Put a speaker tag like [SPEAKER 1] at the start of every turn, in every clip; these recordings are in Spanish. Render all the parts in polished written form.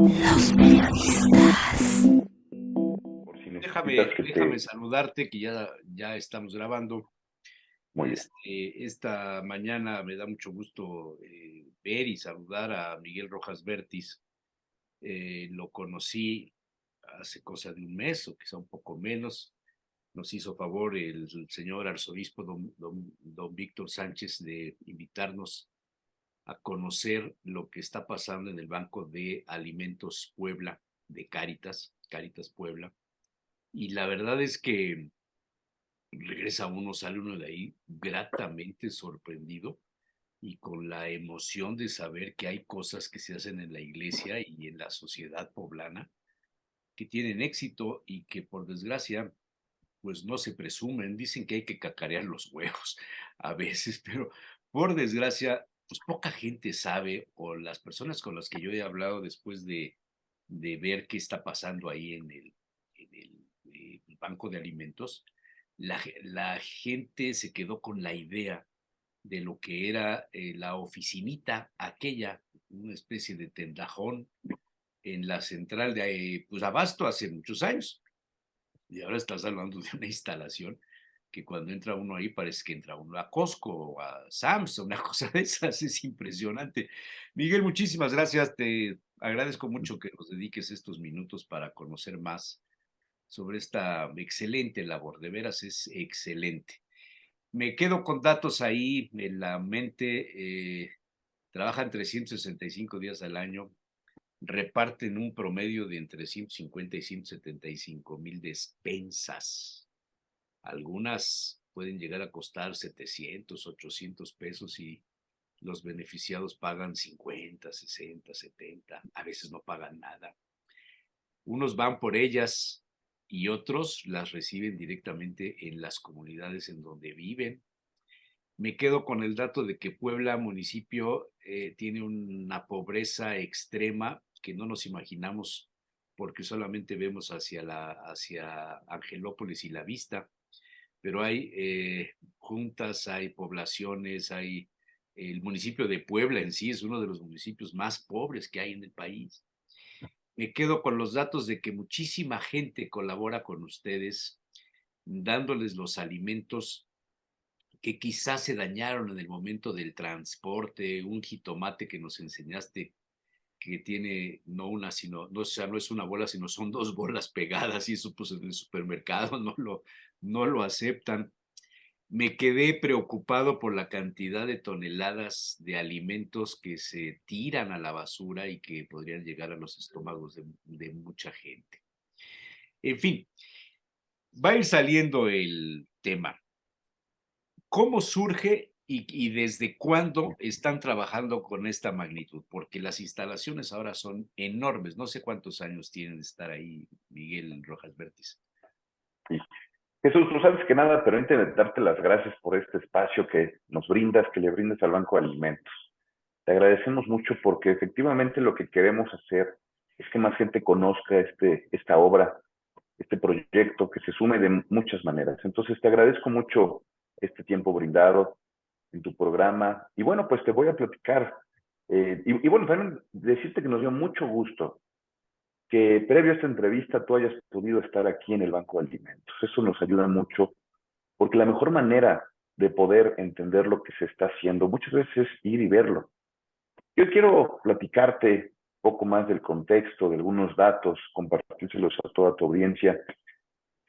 [SPEAKER 1] Los periodistas.
[SPEAKER 2] Por si necesitas
[SPEAKER 3] Déjame,
[SPEAKER 2] que
[SPEAKER 3] déjame
[SPEAKER 2] te...
[SPEAKER 3] saludarte, que ya estamos grabando.
[SPEAKER 2] Muy bien.
[SPEAKER 3] Esta mañana me da mucho gusto ver y saludar a Miguel Rojas Vértiz. Lo conocí hace cosa de un mes o quizá un poco menos. Nos hizo favor el señor arzobispo don Víctor Sánchez de invitarnos a conocer lo que está pasando en el Banco de Alimentos Puebla de Cáritas Puebla. Y la verdad es que regresa uno, sale uno de ahí gratamente sorprendido y con la emoción de saber que hay cosas que se hacen en la iglesia y en la sociedad poblana que tienen éxito y que por desgracia pues no se presumen. Dicen que hay que cacarear los huevos a veces, pero por desgracia pues poca gente sabe, o las personas con las que yo he hablado después de ver qué está pasando ahí en el banco de alimentos, la gente se quedó con la idea de lo que era la oficinita aquella, una especie de tendajón en la central de pues, Abasto hace muchos años. Y ahora estás hablando de una instalación que cuando entra uno ahí parece que entra uno a Costco o a Sam's, una cosa de esas, es impresionante. Miguel, muchísimas gracias, te agradezco mucho que nos dediques estos minutos para conocer más sobre esta excelente labor, de veras es excelente. Me quedo con datos ahí en la mente, trabajan 365 días al año, reparten un promedio de entre 150 y 175,000 despensas. Algunas pueden llegar a costar 700, 800 pesos y los beneficiados pagan 50, 60, 70, a veces no pagan nada. Unos van por ellas y otros las reciben directamente en las comunidades en donde viven. Me quedo con el dato de que Puebla, municipio, tiene una pobreza extrema que no nos imaginamos porque solamente vemos hacia Angelópolis y La Vista, pero hay juntas, hay poblaciones, hay el municipio de Puebla en sí es uno de los municipios más pobres que hay en el país. Me quedo con los datos de que muchísima gente colabora con ustedes, dándoles los alimentos que quizás se dañaron en el momento del transporte, un jitomate que nos enseñaste que tiene no una, sino, no, o sea, no es una bola, sino son dos bolas pegadas y eso pues en el supermercado no lo aceptan. Me quedé preocupado por la cantidad de toneladas de alimentos que se tiran a la basura y que podrían llegar a los estómagos de mucha gente. En fin, va a ir saliendo el tema. ¿Cómo surge y desde cuándo están trabajando con esta magnitud? Porque las instalaciones ahora son enormes. No sé cuántos años tienen de estar ahí, Miguel Rojas Vértiz.
[SPEAKER 2] Sí. Jesús, tú sabes que nada, pero antes darte las gracias por este espacio que nos brindas, que le brindas al Banco de Alimentos. Te agradecemos mucho porque efectivamente lo que queremos hacer es que más gente conozca esta obra, este proyecto, que se sume de muchas maneras. Entonces te agradezco mucho este tiempo brindado en tu programa. Y bueno, pues te voy a platicar. Y bueno, también decirte que nos dio mucho gusto que previo a esta entrevista tú hayas podido estar aquí en el Banco de Alimentos. Eso nos ayuda mucho porque la mejor manera de poder entender lo que se está haciendo muchas veces es ir y verlo. Yo quiero platicarte un poco más del contexto, de algunos datos, compartírselos a toda tu audiencia.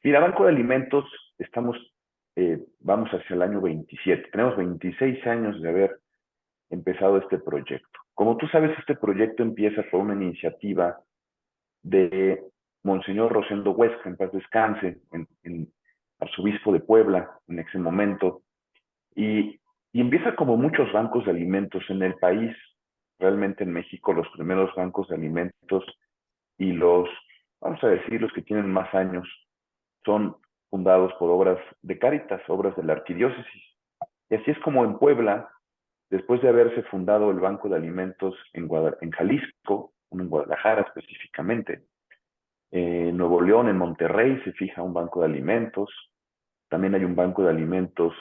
[SPEAKER 2] Mira, Banco de Alimentos, vamos hacia el año 27. Tenemos 26 años de haber empezado este proyecto. Como tú sabes, este proyecto empieza por una iniciativa de Monseñor Rosendo Huesca, en paz descanse, en arzobispo de Puebla en ese momento, y, y empieza como muchos bancos de alimentos en el país. Realmente en México los primeros bancos de alimentos y vamos a decir, los que tienen más años, son fundados por obras de Cáritas, obras de la arquidiócesis. Y así es como en Puebla, después de haberse fundado el Banco de Alimentos en Jalisco, uno en Guadalajara específicamente, en Nuevo León, en Monterrey, se fija un banco de alimentos. También hay un banco de alimentos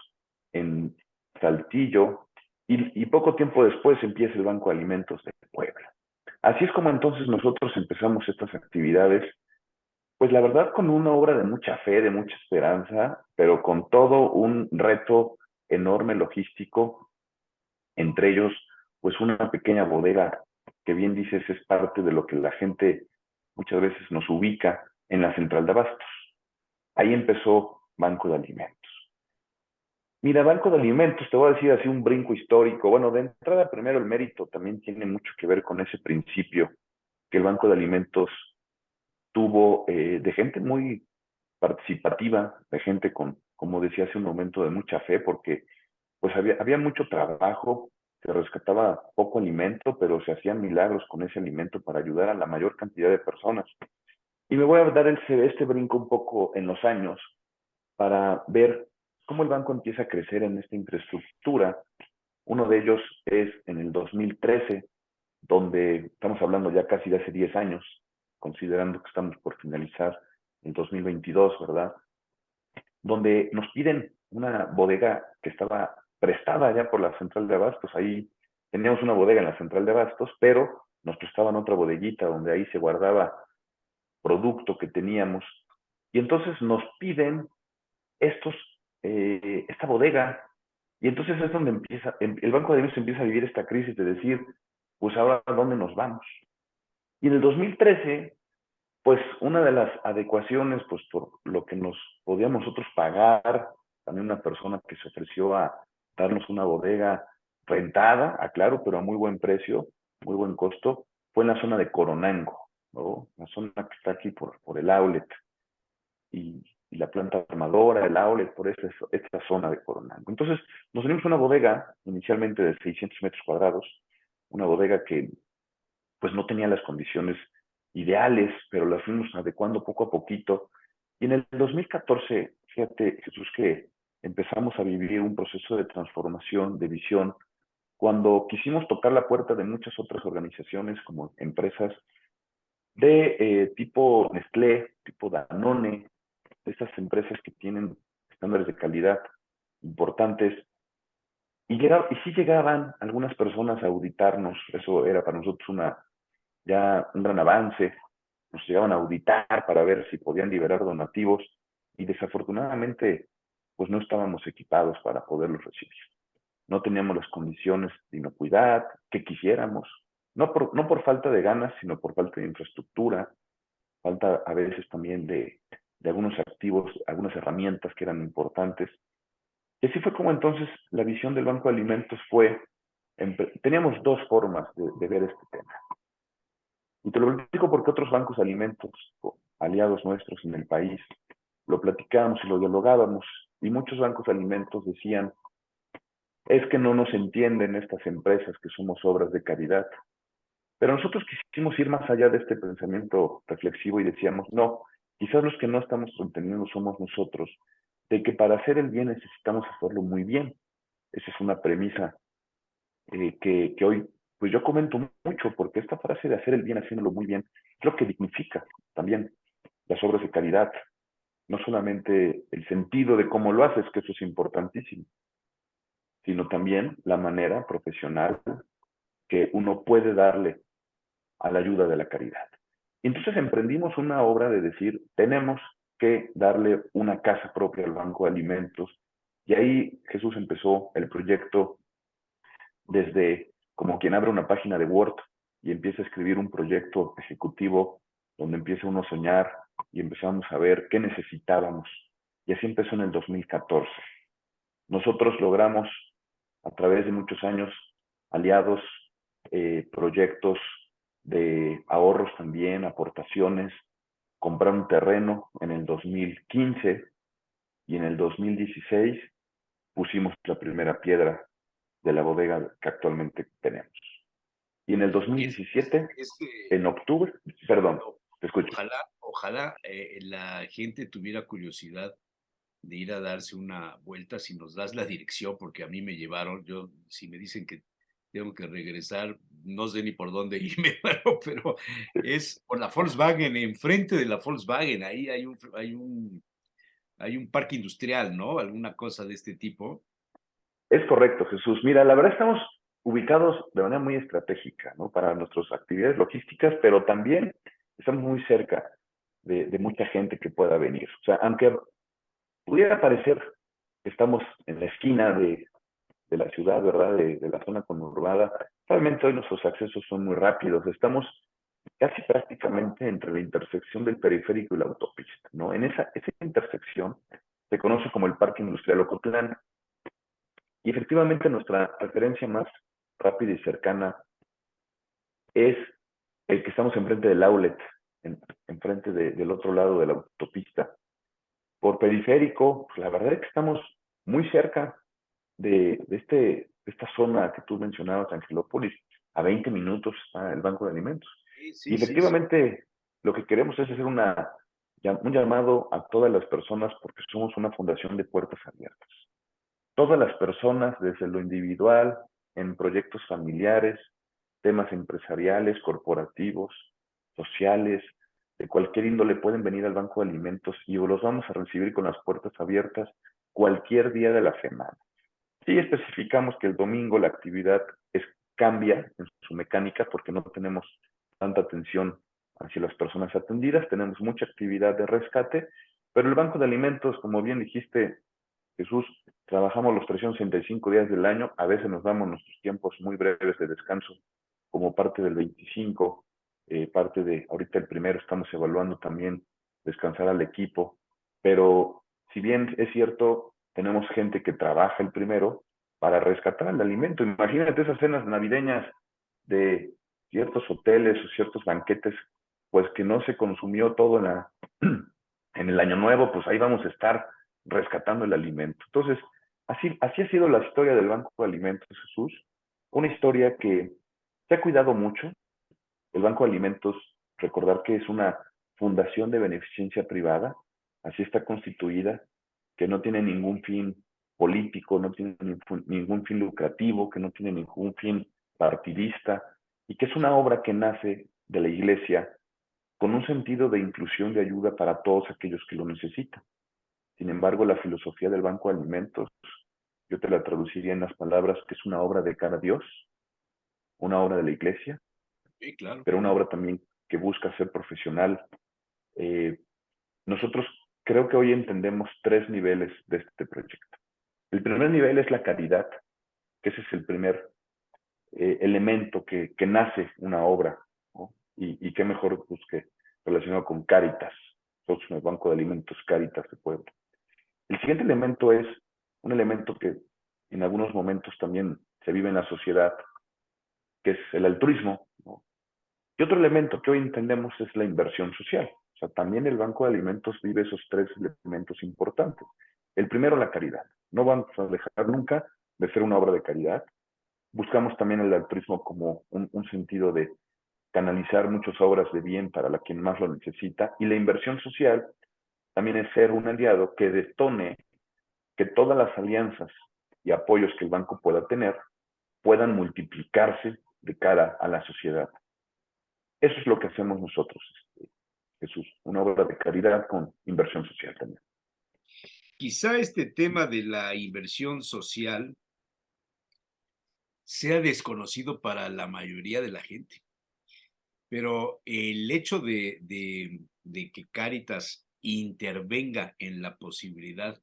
[SPEAKER 2] en Saltillo. Y poco tiempo después empieza el Banco de Alimentos de Puebla. Así es como entonces nosotros empezamos estas actividades, pues la verdad con una obra de mucha fe, de mucha esperanza, pero con todo un reto enorme logístico, entre ellos pues una pequeña bodega que bien dices es parte de lo que la gente muchas veces nos ubica en la central de abastos. Ahí empezó Banco de Alimentos. Mira, Banco de Alimentos, te voy a decir así un brinco histórico. Bueno, de entrada, primero el mérito también tiene mucho que ver con ese principio que el Banco de Alimentos tuvo de gente muy participativa, de gente con, como decía hace un momento, de mucha fe, porque pues había mucho trabajo, se rescataba poco alimento, pero se hacían milagros con ese alimento para ayudar a la mayor cantidad de personas. Y me voy a dar este brinco un poco en los años para ver cómo el banco empieza a crecer en esta infraestructura. Uno de ellos es en el 2013, donde estamos hablando ya casi de hace 10 años, considerando que estamos por finalizar el 2022, ¿verdad? Donde nos piden una bodega que estaba prestada ya por la central de abastos. Ahí teníamos una bodega en la central de abastos, pero nos prestaban otra bodeguita donde ahí se guardaba producto que teníamos. Y entonces nos piden esta bodega. Y entonces es donde empieza, el Banco de Alimentos empieza a vivir esta crisis de decir, pues ahora, ¿a dónde nos vamos? Y en el 2013, pues una de las adecuaciones, pues por lo que nos podíamos nosotros pagar, también una persona que se ofreció a darnos una bodega rentada, aclaro, pero a muy buen precio, muy buen costo, fue en la zona de Coronango, ¿no? La zona que está aquí por el outlet y la planta armadora, el outlet, por esta zona de Coronango. Entonces, nos tenemos una bodega inicialmente de 600 metros cuadrados, una bodega que pues no tenía las condiciones ideales, pero las fuimos adecuando poco a poquito. Y en el 2014, fíjate, Jesús, que empezamos a vivir un proceso de transformación, de visión, cuando quisimos tocar la puerta de muchas otras organizaciones como empresas de tipo Nestlé, tipo Danone, estas empresas que tienen estándares de calidad importantes. Y sí llegaban algunas personas a auditarnos, eso era para nosotros ya un gran avance, nos llegaban a auditar para ver si podían liberar donativos y desafortunadamente pues no estábamos equipados para poderlos recibir. No teníamos las condiciones de inocuidad que quisiéramos, no por falta de ganas, sino por falta de infraestructura, falta a veces también de algunos activos, algunas herramientas que eran importantes. Y así fue como entonces la visión del Banco de Alimentos fue, teníamos dos formas de ver este tema. Y te lo platico porque otros bancos de alimentos, aliados nuestros en el país, lo platicábamos y lo dialogábamos, y muchos bancos de alimentos decían, es que no nos entienden estas empresas que somos obras de caridad. Pero nosotros quisimos ir más allá de este pensamiento reflexivo y decíamos, no, quizás los que no estamos entendiendo somos nosotros, de que para hacer el bien necesitamos hacerlo muy bien. Esa es una premisa que hoy, pues yo comento mucho, porque esta frase de hacer el bien haciéndolo muy bien es lo que dignifica también las obras de caridad, no solamente el sentido de cómo lo haces, que eso es importantísimo, sino también la manera profesional que uno puede darle a la ayuda de la caridad. Y entonces emprendimos una obra de decir, tenemos que darle una casa propia al Banco de Alimentos. Y ahí Jesús empezó el proyecto desde como quien abre una página de Word y empieza a escribir un proyecto ejecutivo donde empieza uno a soñar y empezamos a ver qué necesitábamos. Y así empezó en el 2014. Nosotros logramos, a través de muchos años, aliados, proyectos de ahorros también, aportaciones, comprar un terreno en el 2015 y en el 2016 pusimos la primera piedra de la bodega que actualmente tenemos. Y en el
[SPEAKER 3] Es,
[SPEAKER 2] 2017,
[SPEAKER 3] es
[SPEAKER 2] en
[SPEAKER 3] que
[SPEAKER 2] octubre, perdón,
[SPEAKER 3] o-
[SPEAKER 2] te escucho.
[SPEAKER 3] ojalá la gente tuviera curiosidad de ir a darse una vuelta si nos das la dirección, porque a mí me llevaron, si me dicen que tengo que regresar, no sé ni por dónde irme, pero es por la Volkswagen, enfrente de la Volkswagen, ahí hay un parque industrial, ¿no? Alguna cosa de este tipo.
[SPEAKER 2] Es correcto, Jesús. Mira, la verdad estamos ubicados de manera muy estratégica, ¿no? Para nuestras actividades logísticas, pero también estamos muy cerca de mucha gente que pueda venir. O sea, aunque pudiera parecer que estamos en la esquina de la ciudad, ¿verdad? De la zona conurbada, realmente hoy nuestros accesos son muy rápidos. Estamos casi prácticamente entre la intersección del periférico y la autopista, ¿no? En esa intersección se conoce como el Parque Industrial Ocotlán. Y efectivamente nuestra referencia más rápida y cercana es el que estamos enfrente del outlet, enfrente del otro lado de la autopista. Por periférico, pues la verdad es que estamos muy cerca de esta zona que tú mencionabas, Angelópolis. A 20 minutos está el Banco de Alimentos.
[SPEAKER 3] Sí,
[SPEAKER 2] Y
[SPEAKER 3] sí, sí, sí.
[SPEAKER 2] efectivamente lo que queremos es hacer un llamado a todas las personas porque somos una fundación de puertas abiertas. Todas las personas, desde lo individual, en proyectos familiares, temas empresariales, corporativos, sociales, de cualquier índole, pueden venir al Banco de Alimentos y los vamos a recibir con las puertas abiertas cualquier día de la semana. Sí especificamos que el domingo la actividad cambia en su mecánica porque no tenemos tanta atención hacia las personas atendidas, tenemos mucha actividad de rescate, pero el Banco de Alimentos, como bien dijiste, Jesús, trabajamos los 365 días del año, a veces nos damos nuestros tiempos muy breves de descanso, como parte del 25, parte de, ahorita el primero, estamos evaluando también descansar al equipo, pero si bien es cierto, tenemos gente que trabaja el primero para rescatar el alimento. Imagínate esas cenas navideñas de ciertos hoteles o ciertos banquetes, pues que no se consumió todo en el año nuevo, pues ahí vamos a estar rescatando el alimento. Entonces, así ha sido la historia del Banco de Alimentos, Jesús. Una historia que se ha cuidado mucho. El Banco de Alimentos, recordar que es una fundación de beneficencia privada, así está constituida, que no tiene ningún fin político, no tiene ningún fin lucrativo, que no tiene ningún fin partidista, y que es una obra que nace de la Iglesia con un sentido de inclusión, de ayuda para todos aquellos que lo necesitan. Sin embargo, la filosofía del Banco de Alimentos, yo te la traduciría en las palabras que es una obra de cara a Dios, una obra de la Iglesia,
[SPEAKER 3] Sí, claro.
[SPEAKER 2] pero una obra también que busca ser profesional. Eh, Nosotros creo que hoy entendemos tres niveles de este proyecto. El primer nivel es la caridad, que ese es el primer elemento que nace una obra, ¿no? Y qué mejor pues, que relacionado con Cáritas, nosotros en el Banco de Alimentos Cáritas de Puebla. El siguiente elemento es un elemento que en algunos momentos también se vive en la sociedad, que es el altruismo, ¿no? Y otro elemento que hoy entendemos es la inversión social. O sea, también el Banco de Alimentos vive esos tres elementos importantes. El primero, la caridad. No vamos a dejar nunca de ser una obra de caridad. Buscamos también el altruismo como un sentido de canalizar muchas obras de bien para la quien más lo necesita. Y la inversión social también es ser un aliado que detone que todas las alianzas y apoyos que el banco pueda tener puedan multiplicarse de cara a la sociedad. Eso es lo que hacemos nosotros, Jesús, una obra de caridad con inversión social también.
[SPEAKER 3] Quizá este tema de la inversión social sea desconocido para la mayoría de la gente, pero el hecho de que Cáritas intervenga en la posibilidad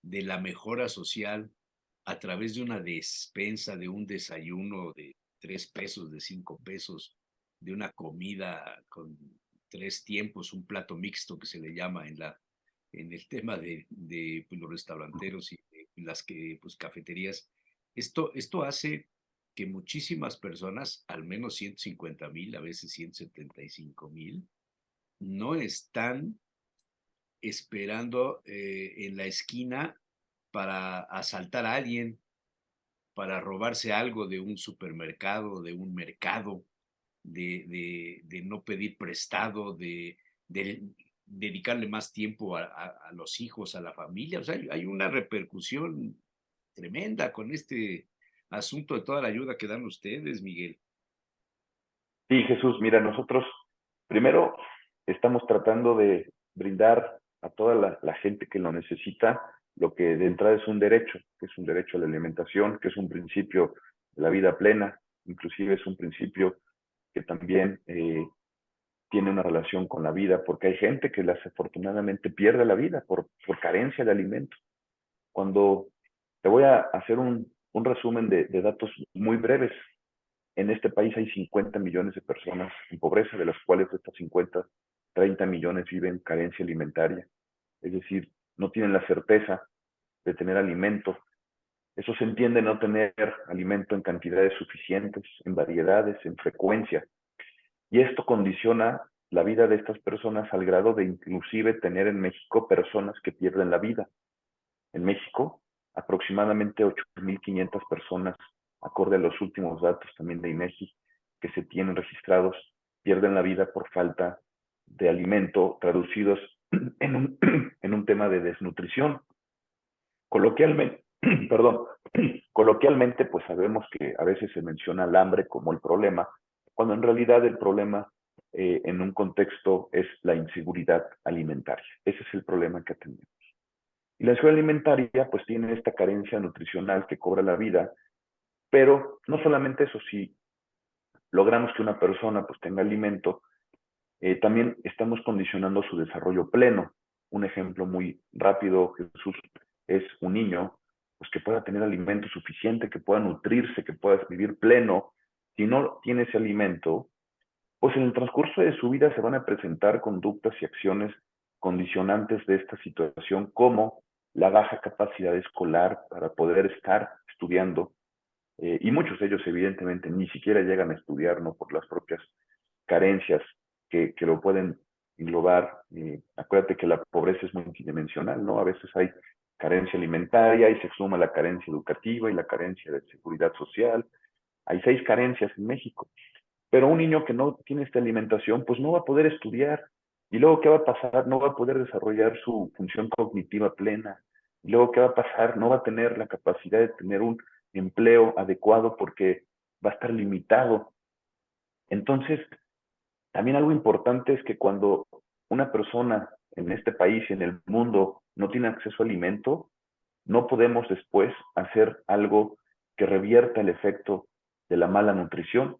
[SPEAKER 3] de la mejora social a través de una despensa, de un desayuno de 3 pesos, de 5 pesos, de una comida con 3 tiempos, un plato mixto que se le llama en el tema de pues, los restauranteros y las pues, cafeterías. Esto hace que muchísimas personas, al menos 150,000, a veces 175,000, no están esperando en la esquina para asaltar a alguien, para robarse algo de un supermercado, de un mercado, de no pedir prestado, de dedicarle más tiempo a los hijos, a la familia. O sea, hay una repercusión tremenda con este asunto de toda la ayuda que dan ustedes, Miguel.
[SPEAKER 2] Sí, Jesús, mira, nosotros primero estamos tratando de brindar a toda la gente que lo necesita lo que de entrada es un derecho, que es un derecho a la alimentación, que es un principio de la vida plena, inclusive es un principio que también tiene una relación con la vida, porque hay gente que desafortunadamente pierde la vida por carencia de alimentos. Cuando te voy a hacer un resumen de datos muy breves. En este país hay 50 millones de personas en pobreza, de las cuales de estas 50, 30 millones viven en carencia alimentaria. Es decir, no tienen la certeza de tener alimento. Eso se entiende no tener alimento en cantidades suficientes, en variedades, en frecuencia. Y esto condiciona la vida de estas personas al grado de inclusive tener en México personas que pierden la vida. En México, aproximadamente 8.500 personas, acorde a los últimos datos también de INEGI, que se tienen registrados, pierden la vida por falta de alimento, traducidos en un tema de desnutrición. Coloquialmente, perdón, coloquialmente, pues sabemos que a veces se menciona el hambre como el problema, cuando en realidad el problema en un contexto es la inseguridad alimentaria. Ese es el problema que atendemos. Y la inseguridad alimentaria pues tiene esta carencia nutricional que cobra la vida, pero no solamente eso, si logramos que una persona pues tenga alimento, también estamos condicionando su desarrollo pleno. Un ejemplo muy rápido, Jesús, es un niño pues que pueda tener alimento suficiente, que pueda nutrirse, que pueda vivir pleno. Si no tiene ese alimento, pues en el transcurso de su vida se van a presentar conductas y acciones condicionantes de esta situación, como la baja capacidad escolar para poder estar estudiando, y muchos de ellos evidentemente ni siquiera llegan a estudiar, ¿no? Por las propias carencias que lo pueden englobar. Acuérdate que la pobreza es multidimensional, ¿no? A veces hay carencia alimentaria y se suma la carencia educativa y la carencia de seguridad social. Hay 6 carencias en México. Pero un niño que no tiene esta alimentación, pues no va a poder estudiar. Y luego, ¿qué va a pasar? No va a poder desarrollar su función cognitiva plena. Y luego, ¿qué va a pasar? No va a tener la capacidad de tener un empleo adecuado porque va a estar limitado. Entonces, también algo importante es que cuando una persona en este país y en el mundo no tiene acceso a alimento, no podemos después hacer algo que revierta el efecto de la mala nutrición.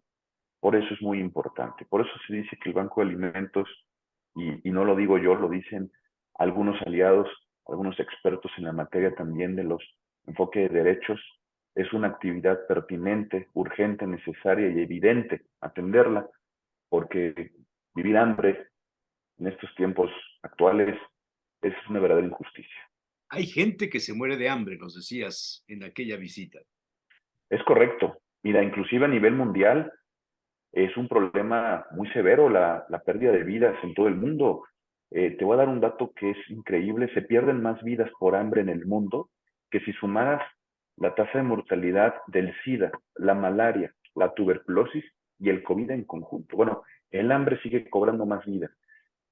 [SPEAKER 2] Por eso es muy importante. Por eso se dice que el Banco de Alimentos, y no lo digo yo, lo dicen algunos aliados, algunos expertos en la materia también de los enfoques de derechos, es una actividad pertinente, urgente, necesaria y evidente atenderla, porque vivir hambre en estos tiempos actuales es una verdadera injusticia.
[SPEAKER 3] Hay gente que se muere de hambre, nos decías en aquella visita.
[SPEAKER 2] Es correcto. Mira, inclusive a nivel mundial, es un problema muy severo la pérdida de vidas en todo el mundo. Te voy a dar un dato que es increíble. Se pierden más vidas por hambre en el mundo que si sumaras la tasa de mortalidad del SIDA, la malaria, la tuberculosis y el COVID en conjunto. Bueno, el hambre sigue cobrando más vidas.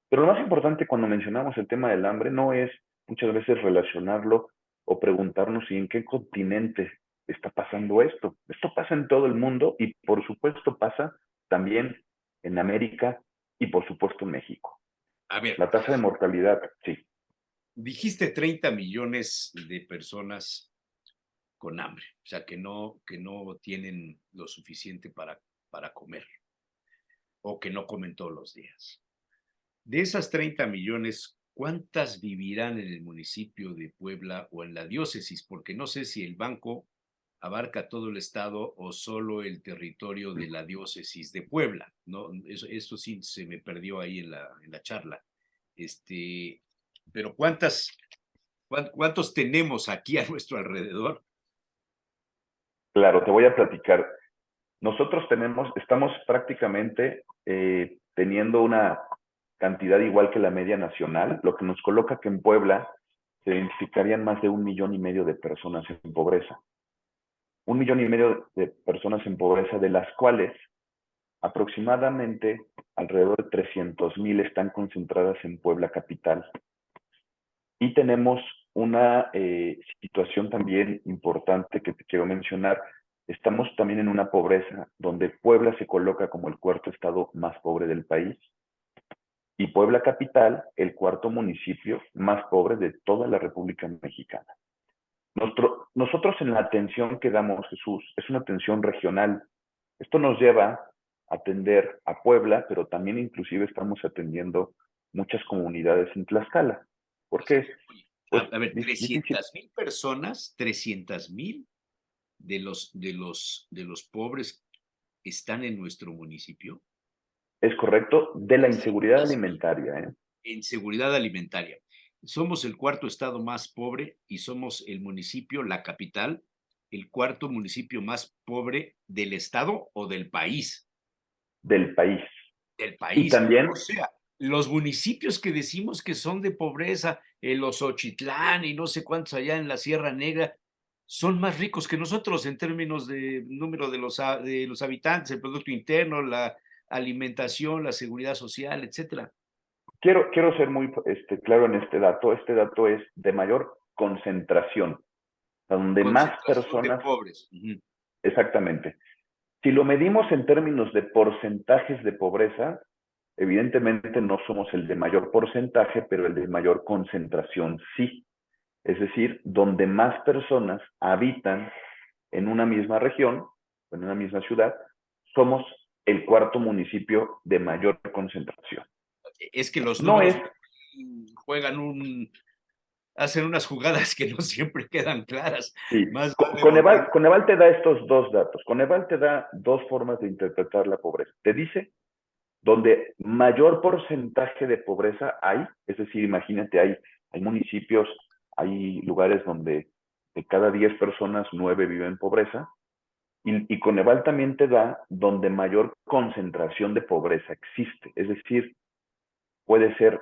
[SPEAKER 2] Pero lo más importante cuando mencionamos el tema del hambre no es muchas veces relacionarlo o preguntarnos si en qué continente está pasando esto. Esto pasa en todo el mundo y por supuesto pasa también en América y por supuesto en México.
[SPEAKER 3] A ver,
[SPEAKER 2] La tasa de mortalidad, sí.
[SPEAKER 3] dijiste 30 millones de personas con hambre, o sea, que no tienen lo suficiente para comer o que no comen todos los días. De esas 30 millones, ¿cuántas vivirán en el municipio de Puebla o en la diócesis? Porque no sé si el banco abarca todo el estado o solo el territorio de la diócesis de Puebla. No, eso sí se me perdió ahí en la charla. Pero ¿cuántos tenemos aquí a nuestro alrededor?
[SPEAKER 2] Claro, te voy a platicar. Nosotros estamos prácticamente teniendo una cantidad igual que la media nacional, lo que nos coloca que en Puebla se identificarían más de 1,5 millones de personas en pobreza. 1,5 millones de personas en pobreza, de las cuales aproximadamente alrededor de 300,000 están concentradas en Puebla capital. Y tenemos una situación también importante que te quiero mencionar. Estamos también en una pobreza donde Puebla se coloca como el cuarto estado más pobre del país y Puebla capital el cuarto municipio más pobre de toda la República Mexicana. Nosotros en la atención que damos, Jesús, es una atención regional. Esto nos lleva a atender a Puebla, pero también inclusive estamos atendiendo muchas comunidades en Tlaxcala. ¿Por qué? Pues
[SPEAKER 3] A ver,
[SPEAKER 2] difícil.
[SPEAKER 3] 300,000 personas, 300,000 de los pobres están en nuestro municipio.
[SPEAKER 2] Es correcto, de la inseguridad
[SPEAKER 3] 300,000
[SPEAKER 2] alimentaria, ¿eh?
[SPEAKER 3] en seguridad alimentaria. Somos el cuarto estado más pobre y somos el municipio, la capital, el cuarto municipio más pobre del estado o del país.
[SPEAKER 2] Del país.
[SPEAKER 3] Del
[SPEAKER 2] Y
[SPEAKER 3] país.
[SPEAKER 2] también,
[SPEAKER 3] O sea, los municipios que decimos que son de pobreza, el Osochitlán y no sé cuántos allá en la Sierra Negra, son más ricos que nosotros en términos de número de los habitantes, el Producto Interno, la alimentación, la seguridad social, etcétera.
[SPEAKER 2] quiero ser muy claro en este dato. Este dato es de mayor concentración, donde más
[SPEAKER 3] Concentración de
[SPEAKER 2] personas,
[SPEAKER 3] pobres. Ujú.
[SPEAKER 2] exactamente. Si lo medimos en términos de porcentajes de pobreza, evidentemente no somos el de mayor porcentaje, pero el de mayor concentración sí. Es decir, donde más personas habitan en una misma región, en una misma ciudad, somos el cuarto municipio de mayor concentración.
[SPEAKER 3] Es que los
[SPEAKER 2] No es,
[SPEAKER 3] números juegan hacen unas jugadas que no siempre quedan claras.
[SPEAKER 2] sí,
[SPEAKER 3] Más vale volver.
[SPEAKER 2] Coneval te da estos dos datos. Coneval te da dos formas de interpretar la pobreza. Te dice donde mayor porcentaje de pobreza hay, es decir, imagínate, hay municipios, hay lugares donde de cada 10 personas, 9 viven en pobreza, y Coneval también te da donde mayor concentración de pobreza existe, es decir, puede ser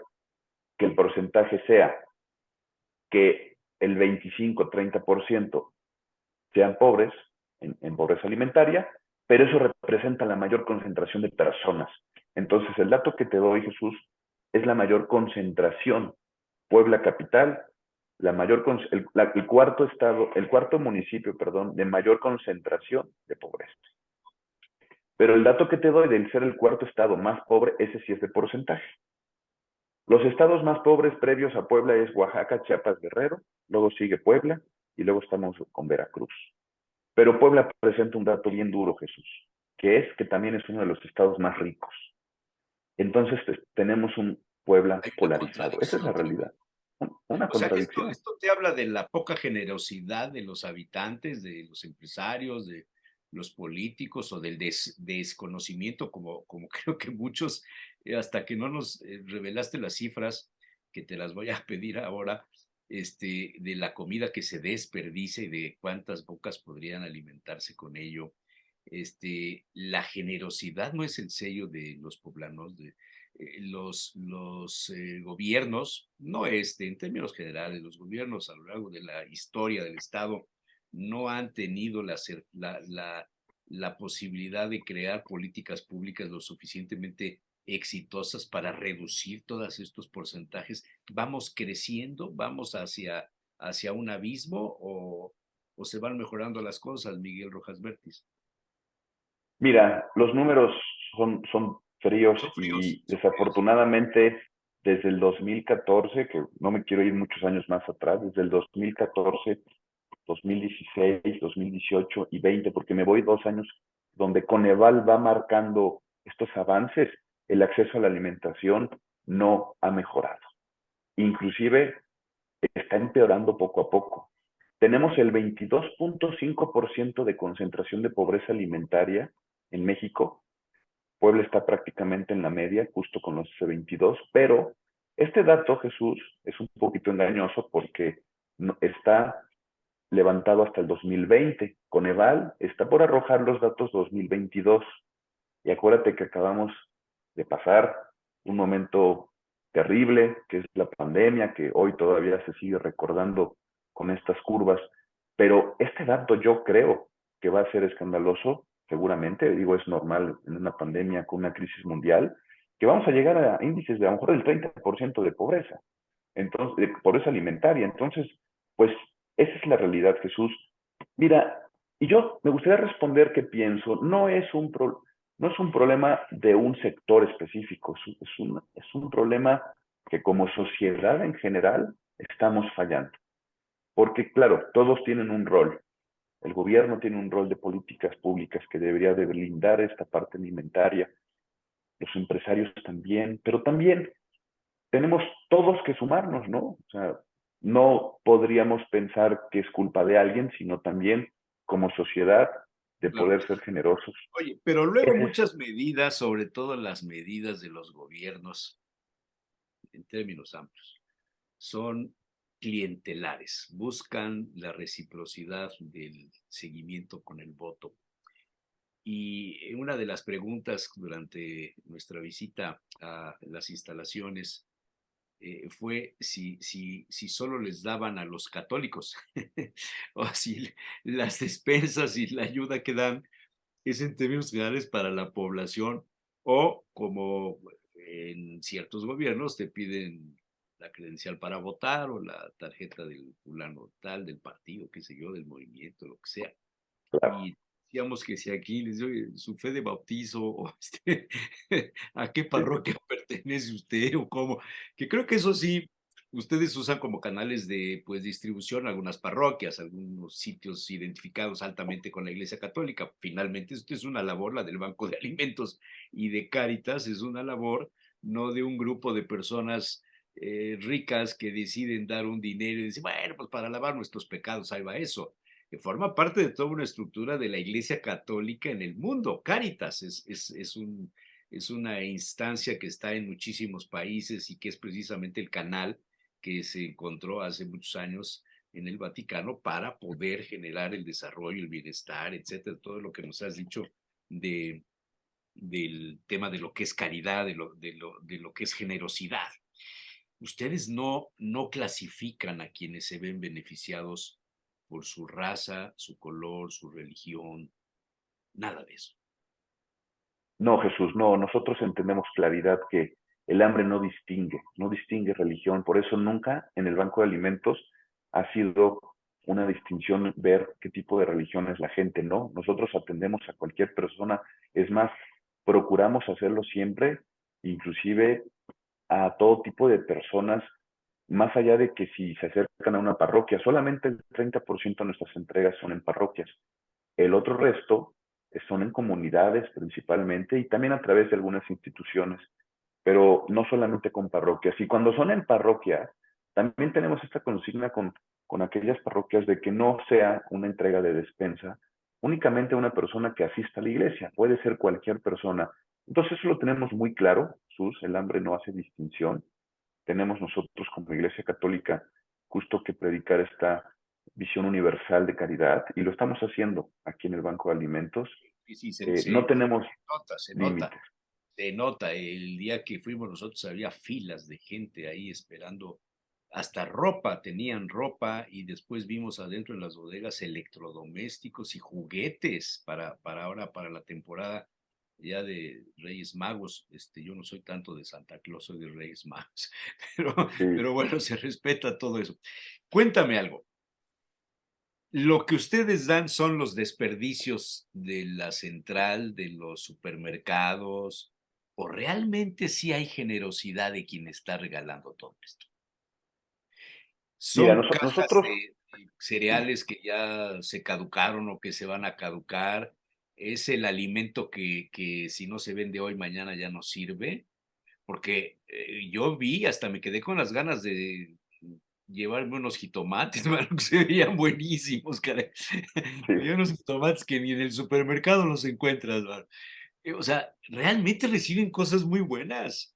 [SPEAKER 2] que el porcentaje sea que el 25-30% sean pobres en pobreza alimentaria, pero eso representa la mayor concentración de personas. Entonces, el dato que te doy, Jesús, es la mayor concentración. Puebla capital, el cuarto estado, el cuarto municipio, perdón, de mayor concentración de pobreza. Pero el dato que te doy del ser el cuarto estado más pobre, ese sí es de porcentaje. Los estados más pobres previos a Puebla es Oaxaca, Chiapas, Guerrero, luego sigue Puebla y luego estamos con Veracruz. Pero Puebla presenta un dato bien duro, Jesús, que es que también es uno de los estados más ricos. Entonces tenemos un Puebla
[SPEAKER 3] Hay una
[SPEAKER 2] polarizado. Esa es la
[SPEAKER 3] contradicción
[SPEAKER 2] realidad. Una
[SPEAKER 3] O sea, esto,
[SPEAKER 2] contradicción.
[SPEAKER 3] esto te habla de la poca generosidad de los habitantes, de los empresarios, de los políticos o del desconocimiento, como creo que muchos, hasta que no nos revelaste las cifras, que te las voy a pedir ahora, de la comida que se desperdicia y de cuántas bocas podrían alimentarse con ello. La generosidad no es el sello de los poblanos, los gobiernos, no en términos generales, los gobiernos a lo largo de la historia del Estado no han tenido la posibilidad de crear políticas públicas lo suficientemente exitosas para reducir todos estos porcentajes. ¿Vamos creciendo? ¿Vamos hacia un abismo o se van mejorando las cosas, Miguel Rojas Bertis?
[SPEAKER 2] Mira, los números son fríos
[SPEAKER 3] Son fríos,
[SPEAKER 2] y
[SPEAKER 3] son fríos.
[SPEAKER 2] desafortunadamente desde el 2014, que no me quiero ir muchos años más atrás, desde el 2014, 2016, 2018 y 20, porque me voy 2 años donde Coneval va marcando estos avances, el acceso a la alimentación no ha mejorado. Inclusive está empeorando poco a poco. Tenemos el 22.5% de concentración de pobreza alimentaria en México. Puebla está prácticamente en la media, justo con los 22, pero este dato, Jesús, es un poquito engañoso porque está levantado hasta el 2020. Coneval está por arrojar los datos 2022. Y acuérdate que acabamos de pasar un momento terrible, que es la pandemia, que hoy todavía se sigue recordando con estas curvas. Pero este dato yo creo que va a ser escandaloso, seguramente, digo, es normal en una pandemia con una crisis mundial, que vamos a llegar a índices de a lo mejor del 30% de pobreza, entonces, de pobreza alimentaria. Entonces, pues esa es la realidad, Jesús. Mira, y yo me gustaría responder que pienso, no es un problema de un sector específico, es un problema que como sociedad en general estamos fallando. porque claro, todos tienen un rol. El gobierno tiene un rol de políticas públicas que debería de blindar esta parte alimentaria, los empresarios también, pero también tenemos todos que sumarnos, ¿no? O sea, no podríamos pensar que es culpa de alguien, sino también como sociedad de
[SPEAKER 3] Claro.
[SPEAKER 2] poder ser generosos.
[SPEAKER 3] Oye, pero luego
[SPEAKER 2] Ese es,
[SPEAKER 3] muchas medidas, sobre todo las medidas de los gobiernos en términos amplios, son clientelares, buscan la reciprocidad del seguimiento con el voto. Y una de las preguntas durante nuestra visita a las instalaciones fue si solo les daban a los católicos o si las despensas y la ayuda que dan es en términos generales para la población o como en ciertos gobiernos te piden la credencial para votar o la tarjeta del fulano tal, del partido, qué sé yo, del movimiento, lo que sea.
[SPEAKER 2] claro,
[SPEAKER 3] Y decíamos que si aquí les doy su fe de bautizo o a qué
[SPEAKER 2] sí,
[SPEAKER 3] parroquia pertenece usted o cómo, que creo que eso sí, ustedes usan como canales de pues distribución algunas parroquias, algunos sitios identificados altamente con la Iglesia Católica. Finalmente, esto es una labor, la del Banco de Alimentos y de Cáritas, es una labor no de un grupo de personas ricas que deciden dar un dinero y decir, bueno, pues para lavar nuestros pecados, ahí va eso que forma parte de toda una estructura de la Iglesia Católica en el mundo. Cáritas es una instancia que está en muchísimos países y que es precisamente el canal que se encontró hace muchos años en el Vaticano para poder generar el desarrollo, el bienestar, etcétera, todo lo que nos has dicho de, del tema de lo que es caridad, de lo que es generosidad. Ustedes no clasifican a quienes se ven beneficiados por su raza, su color, su religión, nada de eso.
[SPEAKER 2] no, Jesús, no, nosotros entendemos claridad que el hambre no distingue religión, por eso nunca en el Banco de Alimentos ha sido una distinción ver qué tipo de religión es la gente, no, nosotros atendemos a cualquier persona, es más, procuramos hacerlo siempre, inclusive a todo tipo de personas, más allá de que si se acercan a una parroquia, solamente el 30% de nuestras entregas son en parroquias. El otro resto son en comunidades principalmente y también a través de algunas instituciones, pero no solamente con parroquias. Y cuando son en parroquias, también tenemos esta consigna con aquellas parroquias de que no sea una entrega de despensa únicamente a una persona que asista a la iglesia, puede ser cualquier persona. Entonces eso lo tenemos muy claro, Jesús, el hambre no hace distinción. Tenemos nosotros como Iglesia Católica justo que predicar esta visión universal de caridad y lo estamos haciendo aquí en el Banco de Alimentos.
[SPEAKER 3] Y sí,
[SPEAKER 2] No tenemos
[SPEAKER 3] se nota,
[SPEAKER 2] límites.
[SPEAKER 3] se nota. El día que fuimos nosotros había filas de gente ahí esperando, hasta ropa, tenían ropa y después vimos adentro en las bodegas electrodomésticos y juguetes para ahora, para la temporada ya de Reyes Magos. Yo no soy tanto de Santa Claus, soy de Reyes Magos, pero,
[SPEAKER 2] Sí.
[SPEAKER 3] pero bueno, se respeta todo eso. Cuéntame algo. Lo que ustedes dan son los desperdicios de la central, de los supermercados, o realmente sí hay generosidad de quien está regalando todo esto.
[SPEAKER 2] Mira,
[SPEAKER 3] Son cajas
[SPEAKER 2] nosotros,
[SPEAKER 3] de
[SPEAKER 2] dime.
[SPEAKER 3] cereales que ya se caducaron o que se van a caducar. Es el alimento que si no se vende hoy, mañana ya no sirve. Porque yo vi, hasta me quedé con las ganas de llevarme unos jitomates, mano, que se veían buenísimos, caray.
[SPEAKER 2] Sí,
[SPEAKER 3] Había unos jitomates que ni en el supermercado los encuentras, mano. O sea, realmente reciben cosas muy buenas.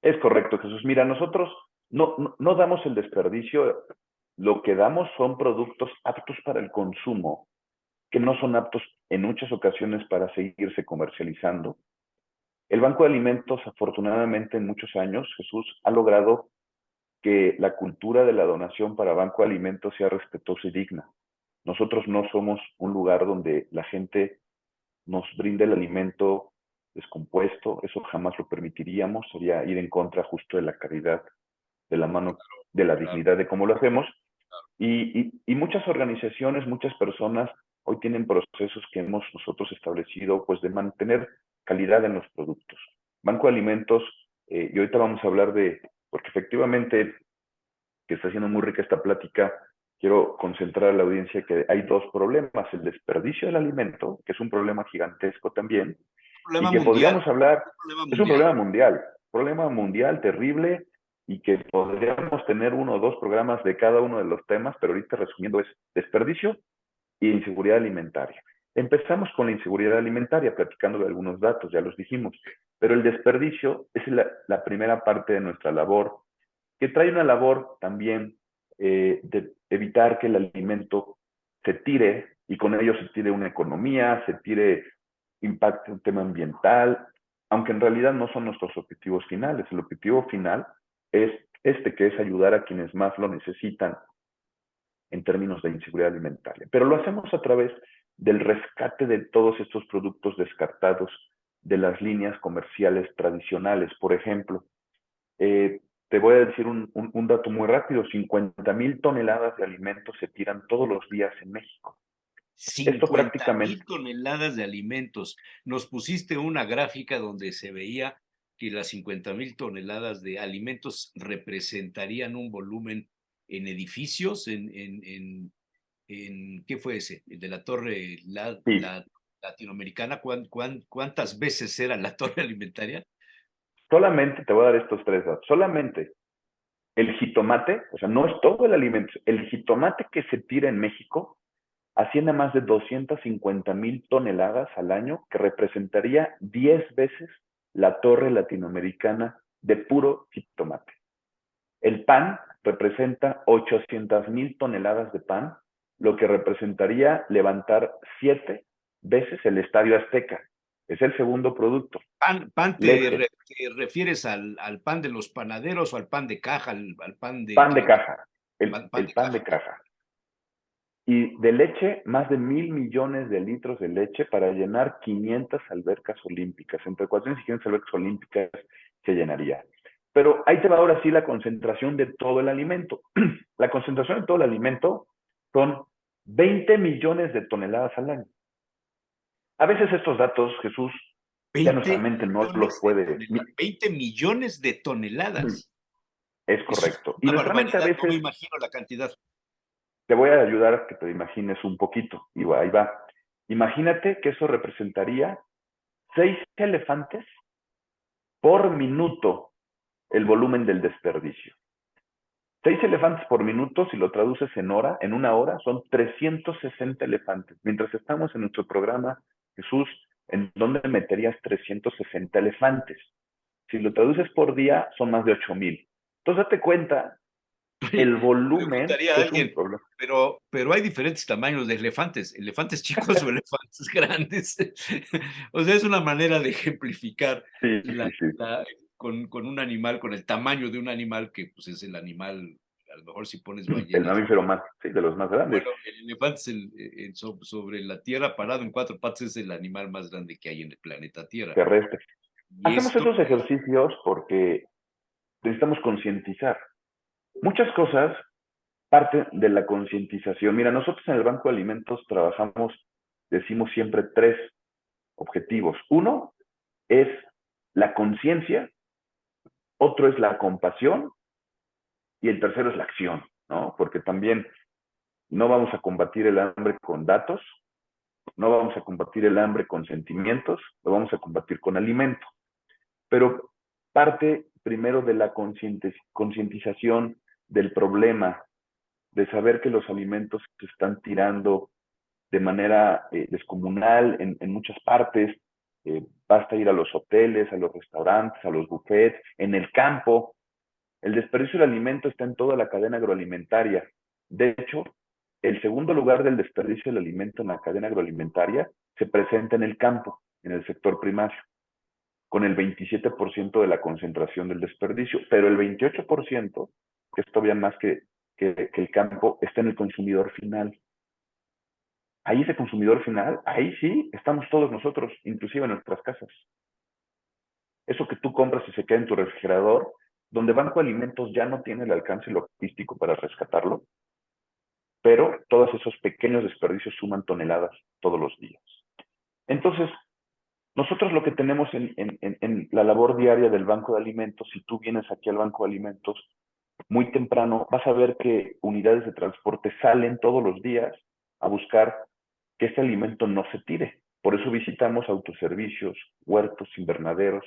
[SPEAKER 2] es correcto, Jesús. Mira, nosotros no damos el desperdicio. Lo que damos son productos aptos para el consumo, que no son aptos en muchas ocasiones para seguirse comercializando. El Banco de Alimentos, afortunadamente, en muchos años, Jesús, ha logrado que la cultura de la donación para Banco de Alimentos sea respetuosa y digna. Nosotros no somos un lugar donde la gente nos brinde el alimento descompuesto, eso jamás lo permitiríamos, sería ir en contra justo de la caridad, de la mano, de la
[SPEAKER 3] Claro,
[SPEAKER 2] dignidad de cómo lo hacemos. Y muchas organizaciones, muchas personas hoy tienen procesos que hemos nosotros establecido, pues de mantener calidad en los productos. Banco de Alimentos, y ahorita vamos a hablar de, porque efectivamente que está siendo muy rica esta plática, quiero concentrar a la audiencia que hay dos problemas: el desperdicio del alimento, que es un problema gigantesco también, y
[SPEAKER 3] Problema
[SPEAKER 2] que
[SPEAKER 3] mundial.
[SPEAKER 2] podríamos hablar,
[SPEAKER 3] Problema
[SPEAKER 2] es un
[SPEAKER 3] mundial.
[SPEAKER 2] problema mundial terrible, y que podríamos tener uno o dos programas de cada uno de los temas, pero ahorita resumiendo es desperdicio y inseguridad alimentaria. Empezamos con la inseguridad alimentaria, platicando de algunos datos, ya los dijimos, pero el desperdicio es la primera parte de nuestra labor, que trae una labor también de evitar que el alimento se tire, y con ello se tire una economía, se tire, impacte un tema ambiental, aunque en realidad no son nuestros objetivos finales. El objetivo final es este, que es ayudar a quienes más lo necesitan en términos de inseguridad alimentaria. Pero lo hacemos a través del rescate de todos estos productos descartados de las líneas comerciales tradicionales. Por ejemplo, te voy a decir un dato muy rápido: 50,000 toneladas de alimentos se tiran todos los días en México. Esto
[SPEAKER 3] 50,000
[SPEAKER 2] prácticamente,
[SPEAKER 3] toneladas de alimentos. Nos pusiste una gráfica donde se veía que las 50,000 toneladas de alimentos representarían un volumen en edificios, ¿qué fue ese? El de la torre
[SPEAKER 2] sí,
[SPEAKER 3] latinoamericana. ¿Cuántas veces era la torre alimentaria?
[SPEAKER 2] solamente te voy a dar estos tres datos. Solamente el jitomate, o sea, no es todo el alimento, el jitomate que se tira en México asciende a más de 250,000 toneladas al año, que representaría 10 veces la torre latinoamericana de puro jitomate. El pan representa 800,000 toneladas de pan, lo que representaría levantar 7 veces el Estadio Azteca. Es el segundo producto.
[SPEAKER 3] ¿Pan
[SPEAKER 2] Leche,
[SPEAKER 3] te refieres al pan de los panaderos o al pan de caja, al pan
[SPEAKER 2] pan de caja,
[SPEAKER 3] pan
[SPEAKER 2] el
[SPEAKER 3] de
[SPEAKER 2] pan
[SPEAKER 3] caja?
[SPEAKER 2] de caja. Y de leche, más de 1,000,000,000 de litros de leche para llenar 500 albercas olímpicas. Entre 400 y 500 albercas olímpicas se llenaría. Pero ahí te va ahora sí la concentración de todo el alimento. La concentración de todo el alimento son 20 millones de toneladas al año. A veces estos datos, Jesús, ya nuestra
[SPEAKER 3] 20
[SPEAKER 2] mente no los
[SPEAKER 3] millones de
[SPEAKER 2] puede.
[SPEAKER 3] toneladas. 20 millones de toneladas.
[SPEAKER 2] Es
[SPEAKER 3] Eso es
[SPEAKER 2] correcto. Y
[SPEAKER 3] una
[SPEAKER 2] nuestra mente a
[SPEAKER 3] barbaridad, no me
[SPEAKER 2] veces,
[SPEAKER 3] imagino la cantidad.
[SPEAKER 2] te voy a ayudar a que te imagines un poquito. Y ahí va. Imagínate que eso representaría 6 elefantes por minuto, el volumen del desperdicio. 6 elefantes por minuto, si lo traduces en hora, en una hora, son 360 elefantes. Mientras estamos en nuestro programa, Jesús, ¿en dónde meterías 360 elefantes? Si lo traduces por día, son más de 8,000. Entonces, date cuenta
[SPEAKER 3] Oye,
[SPEAKER 2] el volumen
[SPEAKER 3] preguntaría a
[SPEAKER 2] que es un
[SPEAKER 3] alguien,
[SPEAKER 2] problema.
[SPEAKER 3] pero hay diferentes tamaños de elefantes chicos o elefantes grandes. O sea, es una manera de ejemplificar
[SPEAKER 2] Sí,
[SPEAKER 3] la,
[SPEAKER 2] sí, sí.
[SPEAKER 3] con un animal, con el tamaño de un animal que pues es el animal, a lo mejor si pones
[SPEAKER 2] El
[SPEAKER 3] ballenas.
[SPEAKER 2] mamífero más, sí, de los más grandes.
[SPEAKER 3] Bueno, el elefante es sobre la Tierra, parado en cuatro patas, es el animal más grande que hay en el planeta Tierra.
[SPEAKER 2] Terrestre.
[SPEAKER 3] Y
[SPEAKER 2] Hacemos
[SPEAKER 3] esto,
[SPEAKER 2] esos ejercicios porque necesitamos concientizar. Muchas cosas parte de la concientización. Mira, nosotros en el Banco de Alimentos trabajamos, decimos siempre, tres objetivos. Uno es la conciencia, otro es la compasión y el tercero es la acción, ¿no? Porque también no vamos a combatir el hambre con datos, no vamos a combatir el hambre con sentimientos, lo vamos a combatir con alimento. Pero parte primero de la concientización del problema, de saber que los alimentos se están tirando de manera descomunal en muchas partes. Basta ir a los hoteles, a los restaurantes, a los buffets, en el campo. El desperdicio del alimento está en toda la cadena agroalimentaria. De hecho, el segundo lugar del desperdicio del alimento en la cadena agroalimentaria se presenta en el campo, en el sector primario, con el 27% de la concentración del desperdicio, pero el 28%, que es todavía más que el campo, está en el consumidor final. Ahí ese consumidor final, ahí sí estamos todos nosotros, inclusive en nuestras casas. Eso que tú compras y se queda en tu refrigerador, donde Banco de Alimentos ya no tiene el alcance logístico para rescatarlo, pero todos esos pequeños desperdicios suman toneladas todos los días. Entonces, nosotros lo que tenemos en la labor diaria del Banco de Alimentos, si tú vienes aquí al Banco de Alimentos, muy temprano, vas a ver que unidades de transporte salen todos los días a buscar que este alimento no se tire. Por eso visitamos autoservicios, huertos, invernaderos,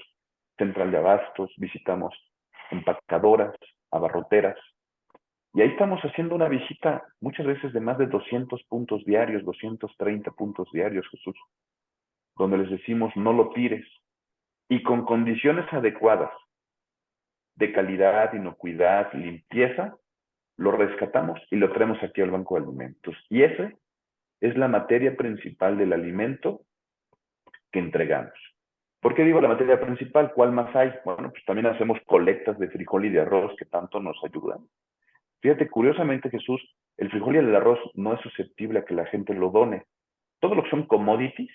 [SPEAKER 2] central de abastos, visitamos empacadoras, abarroteras, y ahí estamos haciendo una visita muchas veces de más de 200 puntos diarios, 230 puntos diarios, Jesús, donde les decimos no lo tires y con condiciones adecuadas de calidad, inocuidad, limpieza, lo rescatamos y lo traemos aquí al Banco de Alimentos. Y esa es la materia principal del alimento que entregamos. ¿Por qué digo la materia principal? ¿Cuál más hay? Bueno, pues también hacemos colectas de frijol y de arroz que tanto nos ayudan. Fíjate, curiosamente, Jesús, el frijol y el arroz no es susceptible a que la gente lo done. Todo lo que son commodities,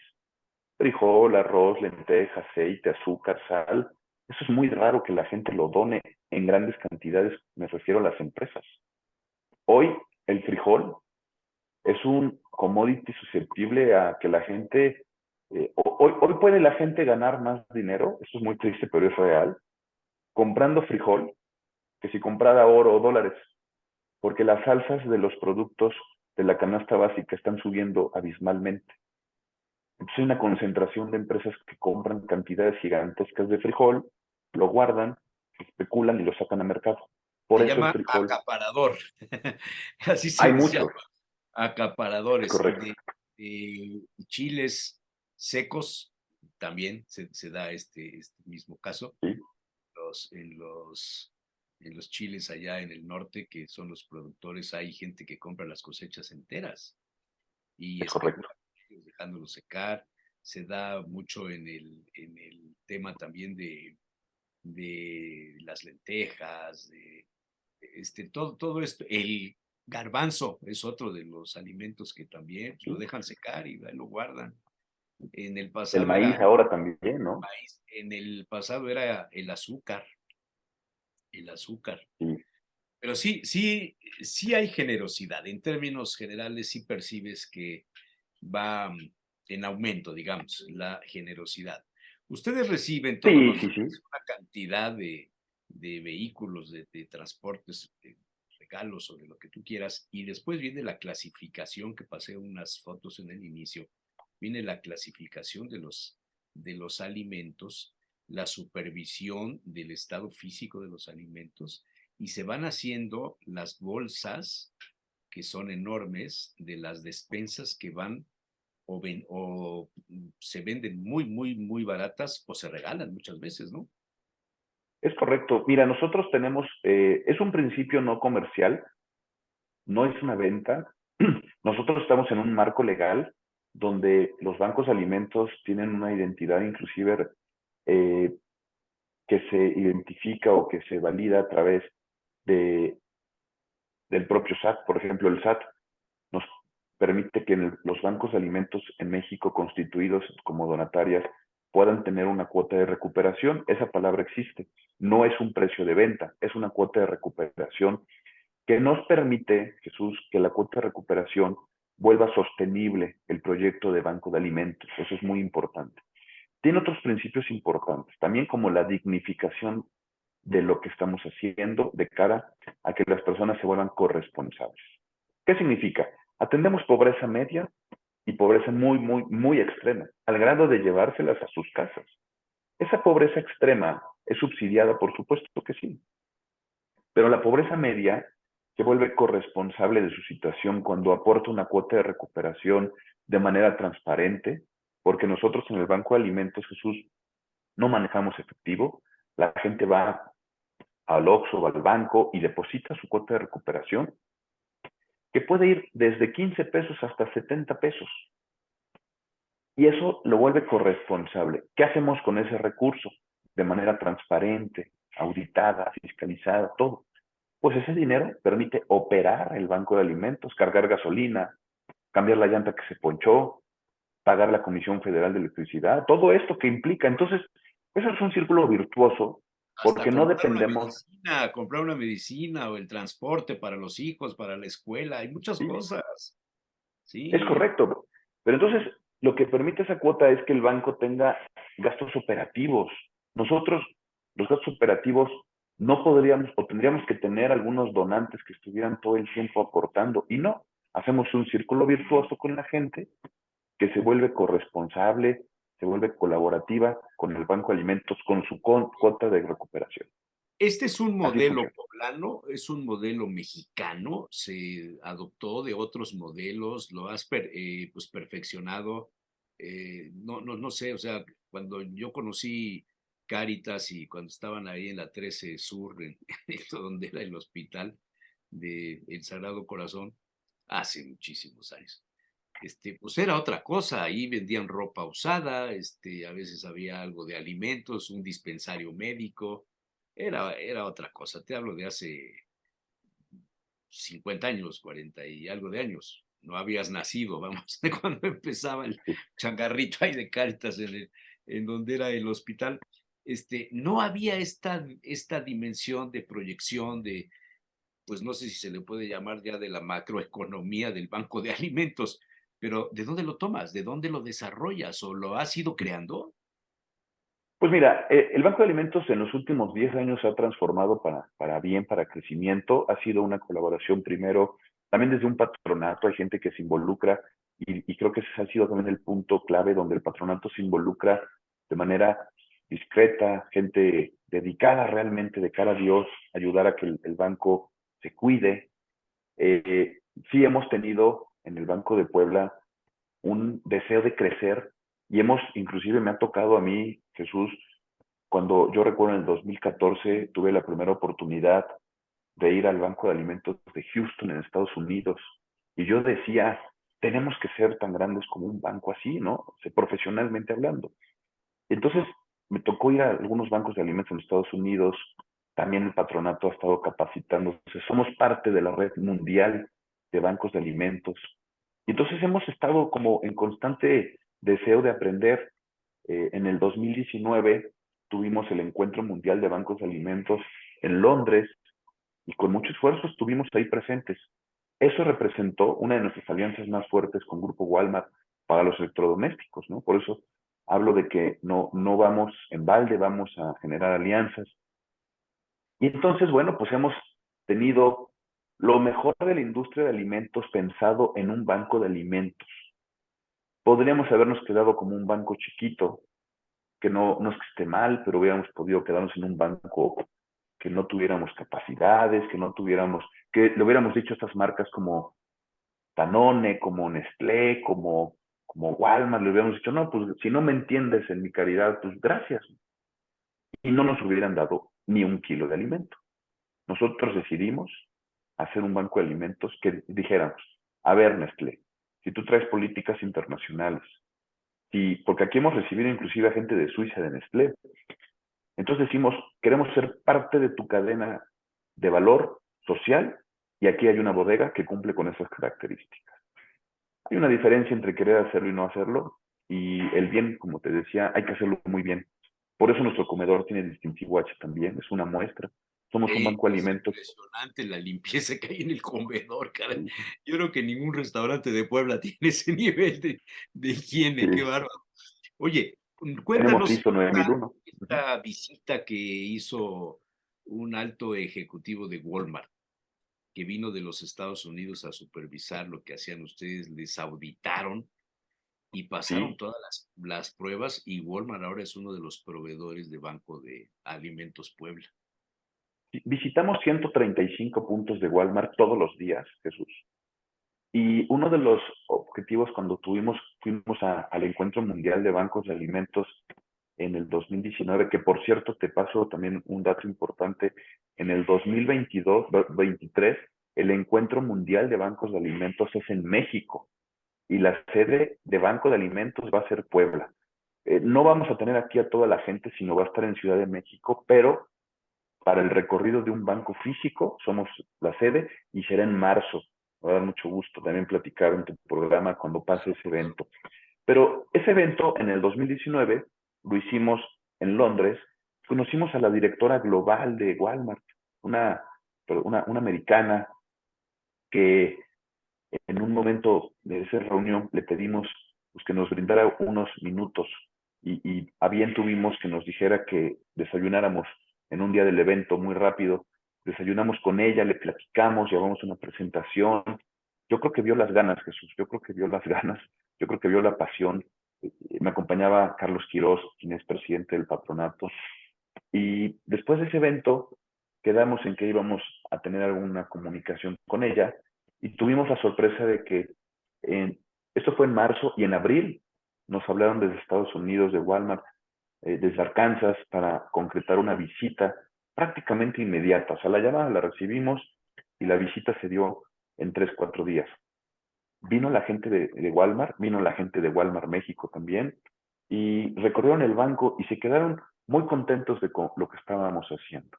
[SPEAKER 2] frijol, arroz, lenteja, aceite, azúcar, sal, eso es muy raro que la gente lo done en grandes cantidades, me refiero a las empresas. Hoy el frijol es un commodity susceptible a que la gente, hoy puede la gente ganar más dinero, esto es muy triste, pero es real, comprando frijol, que si comprara oro o dólares, porque las salsas de los productos de la canasta básica están subiendo abismalmente. Entonces hay una concentración de empresas que compran cantidades gigantescas de frijol, lo guardan, especulan y lo sacan a mercado. Por
[SPEAKER 3] Se
[SPEAKER 2] eso el
[SPEAKER 3] llama
[SPEAKER 2] frijol,
[SPEAKER 3] acaparador. Así se
[SPEAKER 2] hay
[SPEAKER 3] les
[SPEAKER 2] muchos,
[SPEAKER 3] llama,
[SPEAKER 2] es
[SPEAKER 3] acaparadores.
[SPEAKER 2] correcto.
[SPEAKER 3] De chiles secos también se da este mismo caso.
[SPEAKER 2] ¿Sí?
[SPEAKER 3] Los, en, los, en los chiles allá en el norte, que son los productores, hay gente que compra las cosechas enteras y
[SPEAKER 2] Es correcto.
[SPEAKER 3] especula dejándolo secar. Se da mucho en el tema también de las lentejas, todo esto. El garbanzo es otro de los alimentos que también pues, lo
[SPEAKER 2] ¿Sí?
[SPEAKER 3] dejan secar y ahí lo guardan. En el
[SPEAKER 2] El
[SPEAKER 3] pasado
[SPEAKER 2] maíz
[SPEAKER 3] era
[SPEAKER 2] ahora también, ¿no?
[SPEAKER 3] maíz, en el pasado era el azúcar.
[SPEAKER 2] Sí,
[SPEAKER 3] Pero sí hay generosidad. En términos generales, sí percibes que va en aumento, digamos, la generosidad. Ustedes reciben todos
[SPEAKER 2] sí,
[SPEAKER 3] los
[SPEAKER 2] sí,
[SPEAKER 3] días
[SPEAKER 2] sí.
[SPEAKER 3] una cantidad de vehículos, de transportes, de regalos o de lo que tú quieras, y después viene la clasificación, que pasé unas fotos en el inicio, viene la clasificación de los alimentos, la supervisión del estado físico de los alimentos, y se van haciendo las bolsas que son enormes de las despensas que van o se venden muy, muy, muy baratas o se regalan muchas veces, ¿no?
[SPEAKER 2] Es correcto. Mira, nosotros tenemos, es un principio no comercial, no es una venta. Nosotros estamos en un marco legal donde los bancos de alimentos tienen una identidad inclusive eh, que se identifica o que se valida a través de, del propio SAT. Por ejemplo, el SAT nos permite que los bancos de alimentos en México constituidos como donatarias puedan tener una cuota de recuperación. Esa palabra existe. No es un precio de venta, es una cuota de recuperación que nos permite, Jesús, que la cuota de recuperación vuelva sostenible el proyecto de banco de alimentos. Eso es muy importante. Tiene otros principios importantes, también como la dignificación de lo que estamos haciendo de cara a que las personas se vuelvan corresponsables. ¿Qué significa? Atendemos pobreza media y pobreza muy, muy, muy extrema, al grado de llevárselas a sus casas. Esa pobreza extrema es subsidiada, por supuesto que sí, pero la pobreza media se vuelve corresponsable de su situación cuando aporta una cuota de recuperación de manera transparente, porque nosotros en el Banco de Alimentos, Jesús, no manejamos efectivo, la gente va al Oxxo o al banco y deposita su cuota de recuperación, que puede ir desde 15 pesos hasta 70 pesos. Y eso lo vuelve corresponsable. ¿Qué hacemos con ese recurso? De manera transparente, auditada, fiscalizada, todo. Pues ese dinero permite operar el banco de alimentos, cargar gasolina, cambiar la llanta que se ponchó, pagar la Comisión Federal de Electricidad, todo esto que implica. Entonces, eso es un círculo virtuoso
[SPEAKER 3] Hasta
[SPEAKER 2] porque no dependemos.
[SPEAKER 3] comprar una medicina o el transporte para los hijos, para la escuela, hay muchas
[SPEAKER 2] Sí,
[SPEAKER 3] cosas.
[SPEAKER 2] es
[SPEAKER 3] Sí,
[SPEAKER 2] correcto. Pero entonces, lo que permite esa cuota es que el banco tenga gastos operativos. Nosotros, los gastos operativos no podríamos o tendríamos que tener algunos donantes que estuvieran todo el tiempo aportando. Y no, hacemos un círculo virtuoso con la gente que se vuelve corresponsable, se vuelve colaborativa con el Banco de Alimentos, con su cuota de recuperación.
[SPEAKER 3] Este es un
[SPEAKER 2] Así
[SPEAKER 3] modelo
[SPEAKER 2] funciona.
[SPEAKER 3] poblano, es un modelo mexicano, se adoptó de otros modelos, lo has pues perfeccionado. No sé, o sea, cuando yo conocí Cáritas y cuando estaban ahí en la 13 Sur, donde era el hospital de El Sagrado Corazón, hace muchísimos años. Pues era otra cosa, ahí vendían ropa usada, a veces había algo de alimentos, un dispensario médico, era otra cosa, te hablo de hace 50 años, 40 y algo de años, no habías nacido, vamos, de cuando empezaba el changarrito ahí de Cáritas en donde era el hospital, no había esta dimensión de proyección de, pues no sé si se le puede llamar ya de la macroeconomía del banco de alimentos, pero ¿de dónde lo tomas? ¿De dónde lo desarrollas? ¿O lo has ido creando?
[SPEAKER 2] Pues mira, el Banco de Alimentos en los últimos 10 años se ha transformado para bien, para crecimiento. Ha sido una colaboración primero, también desde un patronato, hay gente que se involucra y creo que ese ha sido también el punto clave donde el patronato se involucra de manera discreta, gente dedicada realmente de cara a Dios, ayudar a que el banco se cuide. Eh, sí hemos tenido en el Banco de Puebla un deseo de crecer y inclusive me ha tocado a mí, Jesús, cuando yo recuerdo en el 2014 tuve la primera oportunidad de ir al Banco de Alimentos de Houston en Estados Unidos y yo decía, tenemos que ser tan grandes como un banco así, ¿no? Profesionalmente hablando. Entonces me tocó ir a algunos bancos de alimentos en Estados Unidos, también el patronato ha estado capacitándose, somos parte de la red mundial de bancos de alimentos. Y entonces hemos estado como en constante deseo de aprender. En el 2019 tuvimos el Encuentro Mundial de Bancos de Alimentos en Londres y con mucho esfuerzo estuvimos ahí presentes. Eso representó una de nuestras alianzas más fuertes con Grupo Walmart para los electrodomésticos, ¿no? Por eso hablo de que no vamos en balde, vamos a generar alianzas. Y entonces, bueno, pues hemos tenido lo mejor de la industria de alimentos pensado en un banco de alimentos. Podríamos habernos quedado como un banco chiquito, que no es que esté mal, pero hubiéramos podido quedarnos en un banco que no tuviéramos capacidades, que no tuviéramos, que le hubiéramos dicho a estas marcas como Danone, como Nestlé, como Walmart, le hubiéramos dicho, no, pues si no me entiendes en mi caridad, pues gracias. Y no nos hubieran dado ni un kilo de alimento. Nosotros decidimos hacer un banco de alimentos que dijéramos, a ver, Nestlé, si tú traes políticas internacionales, porque aquí hemos recibido inclusive a gente de Suiza, de Nestlé, entonces decimos, queremos ser parte de tu cadena de valor social y aquí hay una bodega que cumple con esas características. Hay una diferencia entre querer hacerlo y no hacerlo y el bien, como te decía, hay que hacerlo muy bien. Por eso nuestro comedor tiene el distintivo H también, es una muestra. Somos un banco de
[SPEAKER 3] Es
[SPEAKER 2] alimentos.
[SPEAKER 3] impresionante la limpieza que hay en el comedor, cara. Yo creo que ningún restaurante de Puebla tiene ese nivel de
[SPEAKER 2] Sí,
[SPEAKER 3] higiene, qué bárbaro. Oye,
[SPEAKER 2] tenemos
[SPEAKER 3] cuéntanos
[SPEAKER 2] ISO 9001.
[SPEAKER 3] esta visita que hizo un alto ejecutivo de Walmart, que vino de los Estados Unidos a supervisar lo que hacían ustedes, les auditaron y pasaron
[SPEAKER 2] Sí,
[SPEAKER 3] todas las pruebas y Walmart ahora es uno de los proveedores de Banco de Alimentos Puebla.
[SPEAKER 2] visitamos 135 puntos de Walmart todos los días, Jesús. Y uno de los objetivos cuando fuimos al Encuentro Mundial de Bancos de Alimentos en el 2019, que por cierto te paso también un dato importante, en el 2022-23 el Encuentro Mundial de Bancos de Alimentos es en México y la sede de Banco de Alimentos va a ser Puebla. No vamos a tener aquí a toda la gente, sino va a estar en Ciudad de México, pero para el recorrido de un banco físico somos la sede y será en marzo. Me va a dar mucho gusto también platicar en tu programa cuando pase ese evento. Pero ese evento en el 2019 lo hicimos en Londres. Conocimos a la directora global de Walmart, una americana que en un momento de esa reunión le pedimos pues, que nos brindara unos minutos y a bien tuvimos que nos dijera que desayunáramos en un día del evento muy rápido, desayunamos con ella, le platicamos, llevamos una presentación. Yo creo que vio las ganas, Jesús, yo creo que vio las ganas, yo creo que vio la pasión. Me acompañaba Carlos Quirós, quien es presidente del patronato, y después de ese evento quedamos en que íbamos a tener alguna comunicación con ella y tuvimos la sorpresa de que esto fue en marzo y en abril nos hablaron desde Estados Unidos, de Walmart, desde Arkansas, para concretar una visita prácticamente inmediata. O sea, la llamada la recibimos y la visita se dio en 3, 4 días. Vino la gente de Walmart, vino la gente de Walmart México también, y recorrieron el banco y se quedaron muy contentos de lo que estábamos haciendo.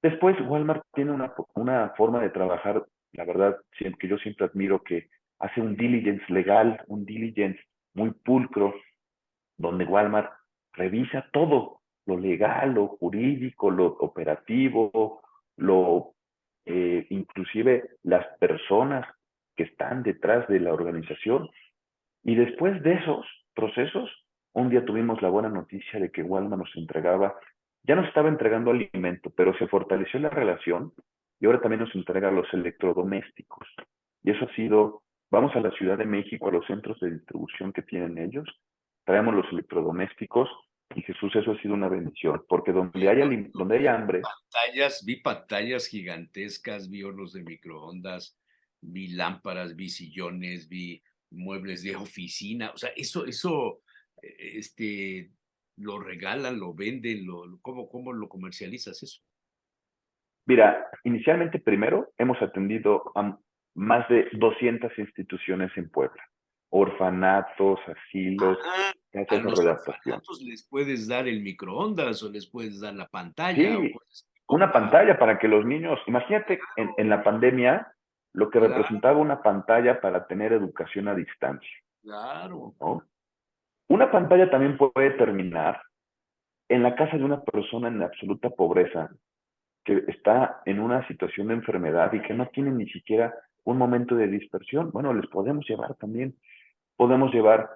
[SPEAKER 2] Después, Walmart tiene una forma de trabajar, la verdad, que yo siempre admiro, que hace un diligence legal, un diligence muy pulcro, donde Walmart revisa todo, lo legal, lo jurídico, lo operativo, inclusive las personas que están detrás de la organización. Y después de esos procesos, un día tuvimos la buena noticia de que Walmart nos entregaba, ya nos estaba entregando alimento, pero se fortaleció la relación y ahora también nos entrega los electrodomésticos. Y eso ha sido, vamos a la Ciudad de México, a los centros de distribución que tienen ellos, traemos los electrodomésticos y Jesús, eso ha sido una bendición, porque donde
[SPEAKER 3] Oye,
[SPEAKER 2] hay,
[SPEAKER 3] no,
[SPEAKER 2] donde hay hambre,
[SPEAKER 3] vi pantallas gigantescas, vi hornos de microondas, vi lámparas, vi sillones, vi muebles de oficina, o sea, eso, lo regalan, lo venden, ¿cómo lo comercializas eso?
[SPEAKER 2] mira, inicialmente primero hemos atendido a más de 200 instituciones en Puebla, orfanatos, asilos,
[SPEAKER 3] Ah, a
[SPEAKER 2] casas de
[SPEAKER 3] los
[SPEAKER 2] readaptación.
[SPEAKER 3] orfanatos les puedes dar el microondas o les puedes dar la pantalla o
[SPEAKER 2] Sí,
[SPEAKER 3] cosas así.
[SPEAKER 2] una pantalla para que los niños, imagínate en la pandemia lo que
[SPEAKER 3] Claro,
[SPEAKER 2] representaba una pantalla para tener educación a distancia,
[SPEAKER 3] claro.
[SPEAKER 2] ¿no? Una pantalla también puede terminar en la casa de una persona en absoluta pobreza, que está en una situación de enfermedad y que no tiene ni siquiera un momento de dispersión. Bueno, les podemos llevar también, podemos llevar,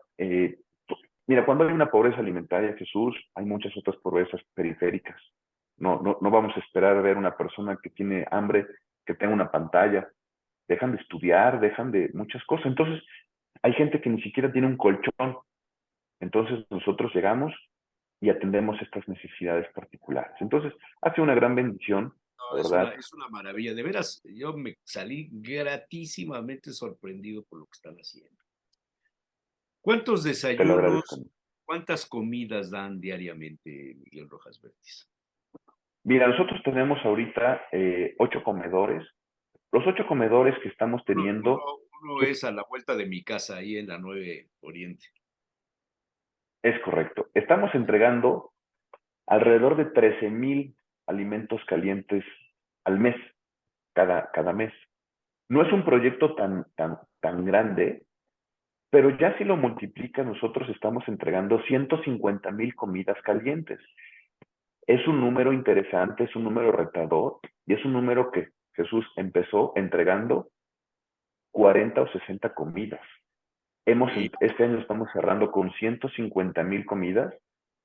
[SPEAKER 2] mira, cuando hay una pobreza alimentaria, Jesús, hay muchas otras pobrezas periféricas. No vamos a esperar a ver una persona que tiene hambre, que tenga una pantalla, dejan de estudiar, dejan de muchas cosas. Entonces, hay gente que ni siquiera tiene un colchón. Entonces, nosotros llegamos y atendemos estas necesidades particulares. Entonces, ha sido una gran bendición,
[SPEAKER 3] No,
[SPEAKER 2] la verdad.
[SPEAKER 3] es una maravilla. De veras, yo me salí gratísimamente sorprendido por lo que están haciendo. ¿Cuántos
[SPEAKER 2] Te lo agradezco.
[SPEAKER 3] desayunos, cuántas comidas dan diariamente, Miguel Rojas Vértiz?
[SPEAKER 2] Mira, nosotros tenemos ahorita 8 comedores. Los 8 comedores que estamos teniendo,
[SPEAKER 3] Uno es a la vuelta de mi casa, ahí en la 9 Oriente.
[SPEAKER 2] es correcto. Estamos entregando alrededor de 13,000 alimentos calientes al mes, cada mes. No es un proyecto tan grande, pero ya si lo multiplica, nosotros estamos entregando 150,000 comidas calientes. Es un número interesante, es un número retador y es un número que Jesús empezó entregando 40 o 60 comidas.
[SPEAKER 3] Y
[SPEAKER 2] Este año estamos cerrando con 150,000 comidas,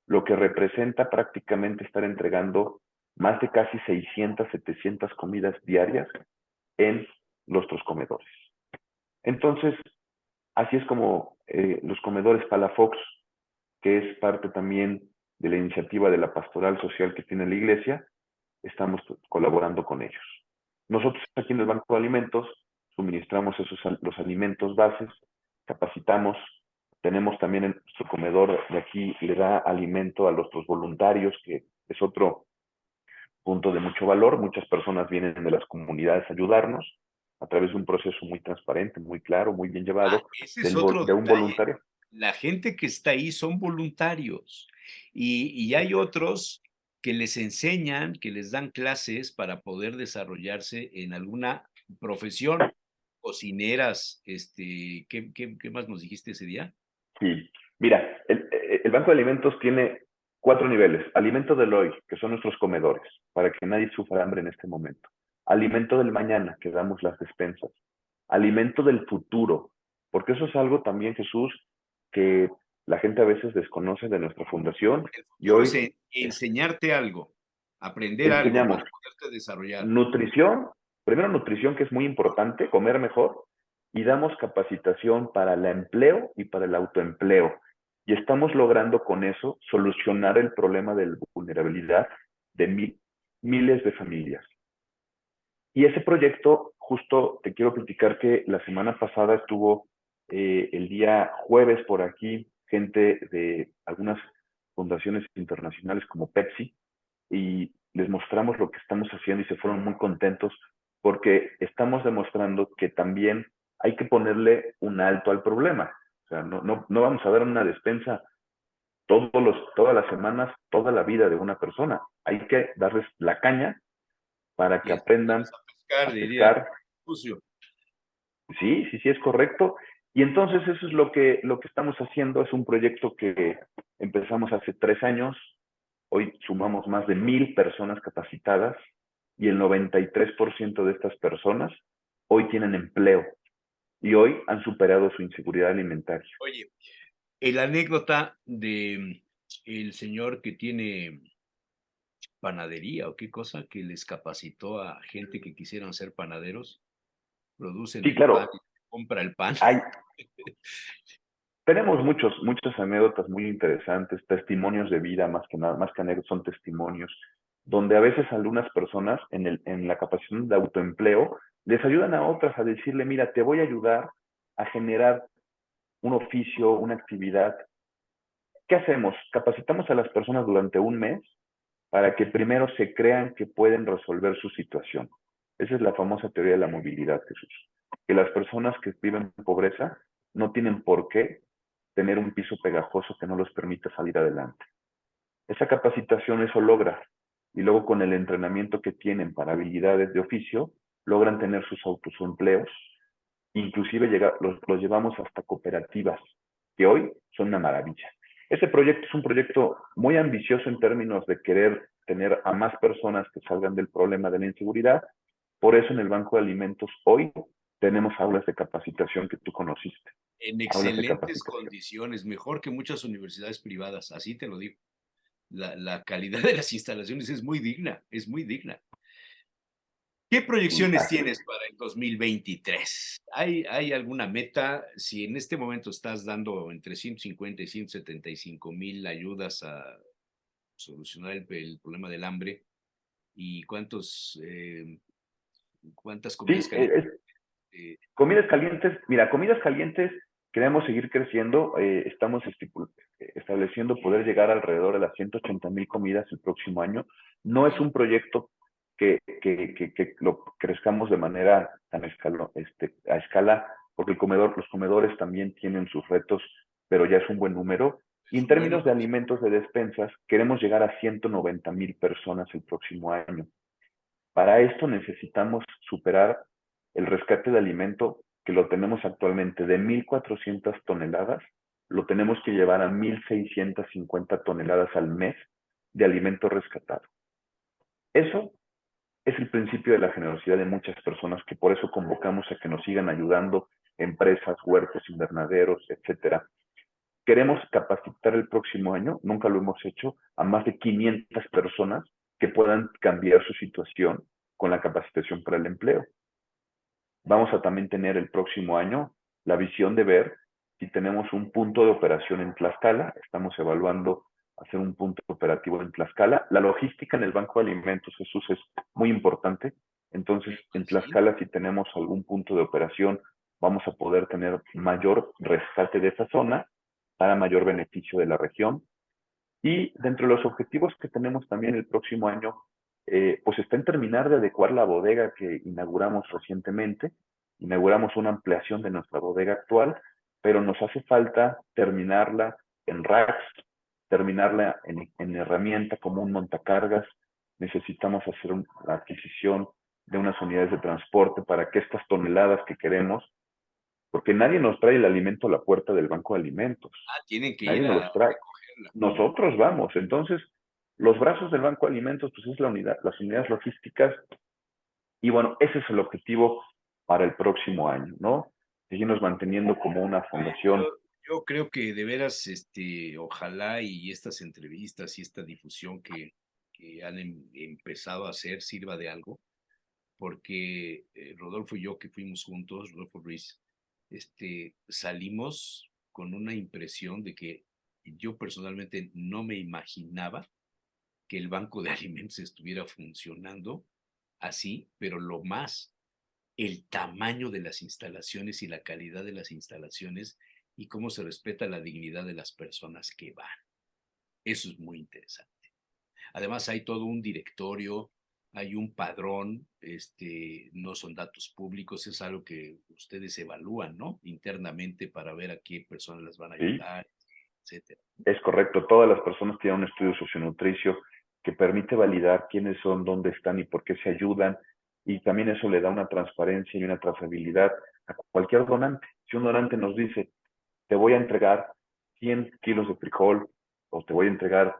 [SPEAKER 2] lo que representa prácticamente estar entregando más de casi 600, 700 comidas diarias en nuestros comedores. Entonces, así es como los comedores Palafox, que es parte también de la iniciativa de la pastoral social que tiene la iglesia, estamos colaborando con ellos. Nosotros aquí en el Banco de Alimentos suministramos los alimentos bases, capacitamos, tenemos también en nuestro comedor de aquí, le da alimento a nuestros voluntarios, que es otro punto de mucho valor. Muchas personas vienen de las comunidades a ayudarnos a través de un proceso muy transparente, muy claro, muy bien llevado,
[SPEAKER 3] ese es otro
[SPEAKER 2] de un
[SPEAKER 3] detalle.
[SPEAKER 2] voluntario.
[SPEAKER 3] La gente que está ahí son voluntarios y hay otros que les enseñan, que les dan clases para poder desarrollarse en alguna profesión. Cocineras, ¿qué más nos dijiste ese día?
[SPEAKER 2] Sí, mira, el Banco de Alimentos tiene 4 niveles. Alimento del hoy, que son nuestros comedores, para que nadie sufra hambre en este momento. Alimento del mañana, que damos las despensas. Alimento del futuro, porque eso es algo también, Jesús, que la gente a veces desconoce de nuestra fundación
[SPEAKER 3] El
[SPEAKER 2] y
[SPEAKER 3] futuro
[SPEAKER 2] hoy
[SPEAKER 3] es
[SPEAKER 2] es
[SPEAKER 3] enseñarte algo. aprender algo
[SPEAKER 2] Enseñamos
[SPEAKER 3] para poderte desarrollar.
[SPEAKER 2] nutrición, primero nutrición, que es muy importante, comer mejor, y damos capacitación para el empleo y para el autoempleo. Y estamos logrando con eso solucionar el problema de la vulnerabilidad de miles de familias. Y ese proyecto, justo te quiero platicar que la semana pasada estuvo el día jueves por aquí gente de algunas fundaciones internacionales como Pepsi, y les mostramos lo que estamos haciendo y se fueron muy contentos porque estamos demostrando que también hay que ponerle un alto al problema. O sea, no vamos a dar una despensa todas las semanas, toda la vida de una persona. Hay que darles la caña para
[SPEAKER 3] Y
[SPEAKER 2] que aprendan
[SPEAKER 3] enseñarles a pescar,
[SPEAKER 2] a
[SPEAKER 3] diría
[SPEAKER 2] pescar.
[SPEAKER 3] Lucio.
[SPEAKER 2] Sí, sí, sí, es correcto. Y entonces eso es lo que estamos haciendo. Es un proyecto que empezamos hace 3 años. Hoy sumamos más de 1,000 personas capacitadas y el 93% de estas personas hoy tienen empleo y hoy han superado su inseguridad alimentaria.
[SPEAKER 3] Oye, la anécdota de el señor que tiene panadería o qué cosa, que les capacitó a gente que quisieran ser panaderos, producen
[SPEAKER 2] Sí,
[SPEAKER 3] el pan,
[SPEAKER 2] claro,
[SPEAKER 3] compra el pan.
[SPEAKER 2] hay, tenemos muchas anécdotas muy interesantes, testimonios de vida, más que nada, más que anécdotas, son testimonios, donde a veces algunas personas en la capacitación de autoempleo les ayudan a otras a decirle, mira, te voy a ayudar a generar un oficio, una actividad. ¿Qué hacemos? Capacitamos a las personas durante un mes para que primero se crean que pueden resolver su situación. Esa es la famosa teoría de la movilidad, Jesús. Que las personas que viven en pobreza no tienen por qué tener un piso pegajoso que no los permita salir adelante. Esa capacitación eso logra. Y luego con el entrenamiento que tienen para habilidades de oficio, logran tener sus autoempleos. Inclusive los llevamos hasta cooperativas, que hoy son una maravilla. Este proyecto es un proyecto muy ambicioso en términos de querer tener a más personas que salgan del problema de la inseguridad. Por eso en el Banco de Alimentos hoy tenemos aulas de capacitación que tú conociste.
[SPEAKER 3] En
[SPEAKER 2] Aulas de
[SPEAKER 3] excelentes
[SPEAKER 2] capacitación.
[SPEAKER 3] condiciones, mejor que muchas universidades privadas, así te lo digo. La calidad de las instalaciones es muy digna, es muy digna. ¿Qué proyecciones
[SPEAKER 2] Así es.
[SPEAKER 3] tienes para el 2023? ¿Hay alguna meta? Si en este momento estás dando entre 150 y 175,000 ayudas a solucionar el problema del hambre, ¿y cuántas comidas
[SPEAKER 2] Sí,
[SPEAKER 3] calientes? eh,
[SPEAKER 2] comidas calientes, mira, comidas calientes, queremos seguir creciendo, estamos estableciendo poder llegar alrededor de las 180,000 comidas el próximo año. No es un proyecto que lo crezcamos de manera tan a escala, porque los comedores también tienen sus retos, pero ya es un buen número. Y
[SPEAKER 3] es
[SPEAKER 2] en
[SPEAKER 3] un buen
[SPEAKER 2] términos de
[SPEAKER 3] número.
[SPEAKER 2] alimentos de despensas, queremos llegar a 190,000 personas el próximo año. Para esto necesitamos superar el rescate de alimento que lo tenemos actualmente de 1,400 toneladas, lo tenemos que llevar a 1,650 toneladas al mes de alimento rescatado. Eso es el principio de la generosidad de muchas personas, que por eso convocamos a que nos sigan ayudando empresas, huertos, invernaderos, etcétera. Queremos capacitar el próximo año, nunca lo hemos hecho, a más de 500 personas que puedan cambiar su situación con la capacitación para el empleo. Vamos a también tener el próximo año la visión de ver si tenemos un punto de operación en Tlaxcala. Estamos evaluando hacer un punto operativo en Tlaxcala. La logística en el Banco de Alimentos, Jesús, es muy importante. Entonces, en
[SPEAKER 3] Sí,
[SPEAKER 2] Tlaxcala, si tenemos algún punto de operación, vamos a poder tener mayor rescate de esa zona para mayor beneficio de la región. Y dentro de los objetivos que tenemos también el próximo año, pues está en terminar de adecuar la bodega que inauguramos recientemente. Inauguramos una ampliación de nuestra bodega actual, pero nos hace falta terminarla en racks, terminarla en herramienta como un montacargas. Necesitamos hacer la adquisición de unas unidades de transporte para que estas toneladas que queremos, porque nadie nos trae el alimento a la puerta del Banco de Alimentos,
[SPEAKER 3] tienen que
[SPEAKER 2] nadie
[SPEAKER 3] ir
[SPEAKER 2] nos
[SPEAKER 3] a
[SPEAKER 2] los trae,
[SPEAKER 3] recogerla.
[SPEAKER 2] nosotros vamos. Entonces, los brazos del Banco de Alimentos, pues es las unidades logísticas, y bueno, ese es el objetivo para el próximo año, ¿no? Seguirnos manteniendo como una fundación.
[SPEAKER 3] Yo creo que de veras, ojalá y estas entrevistas y esta difusión que que han empezado a hacer sirva de algo, porque Rodolfo y yo que fuimos juntos, Rodolfo Ruiz, salimos con una impresión de que yo personalmente no me imaginaba que el banco de alimentos estuviera funcionando así, pero lo más, el tamaño de las instalaciones y la calidad de las instalaciones y cómo se respeta la dignidad de las personas que van. Eso es muy interesante. Además, hay todo un directorio, hay un padrón, no son datos públicos, es algo que ustedes evalúan, ¿no? Internamente para ver a qué personas les van a
[SPEAKER 2] Sí,
[SPEAKER 3] ayudar, etcétera.
[SPEAKER 2] es correcto. Todas las personas tienen un estudio socionutricio que permite validar quiénes son, dónde están y por qué se ayudan. Y también eso le da una transparencia y una trazabilidad a cualquier donante. Si un donante nos dice, te voy a entregar 100 kilos de frijol o te voy a entregar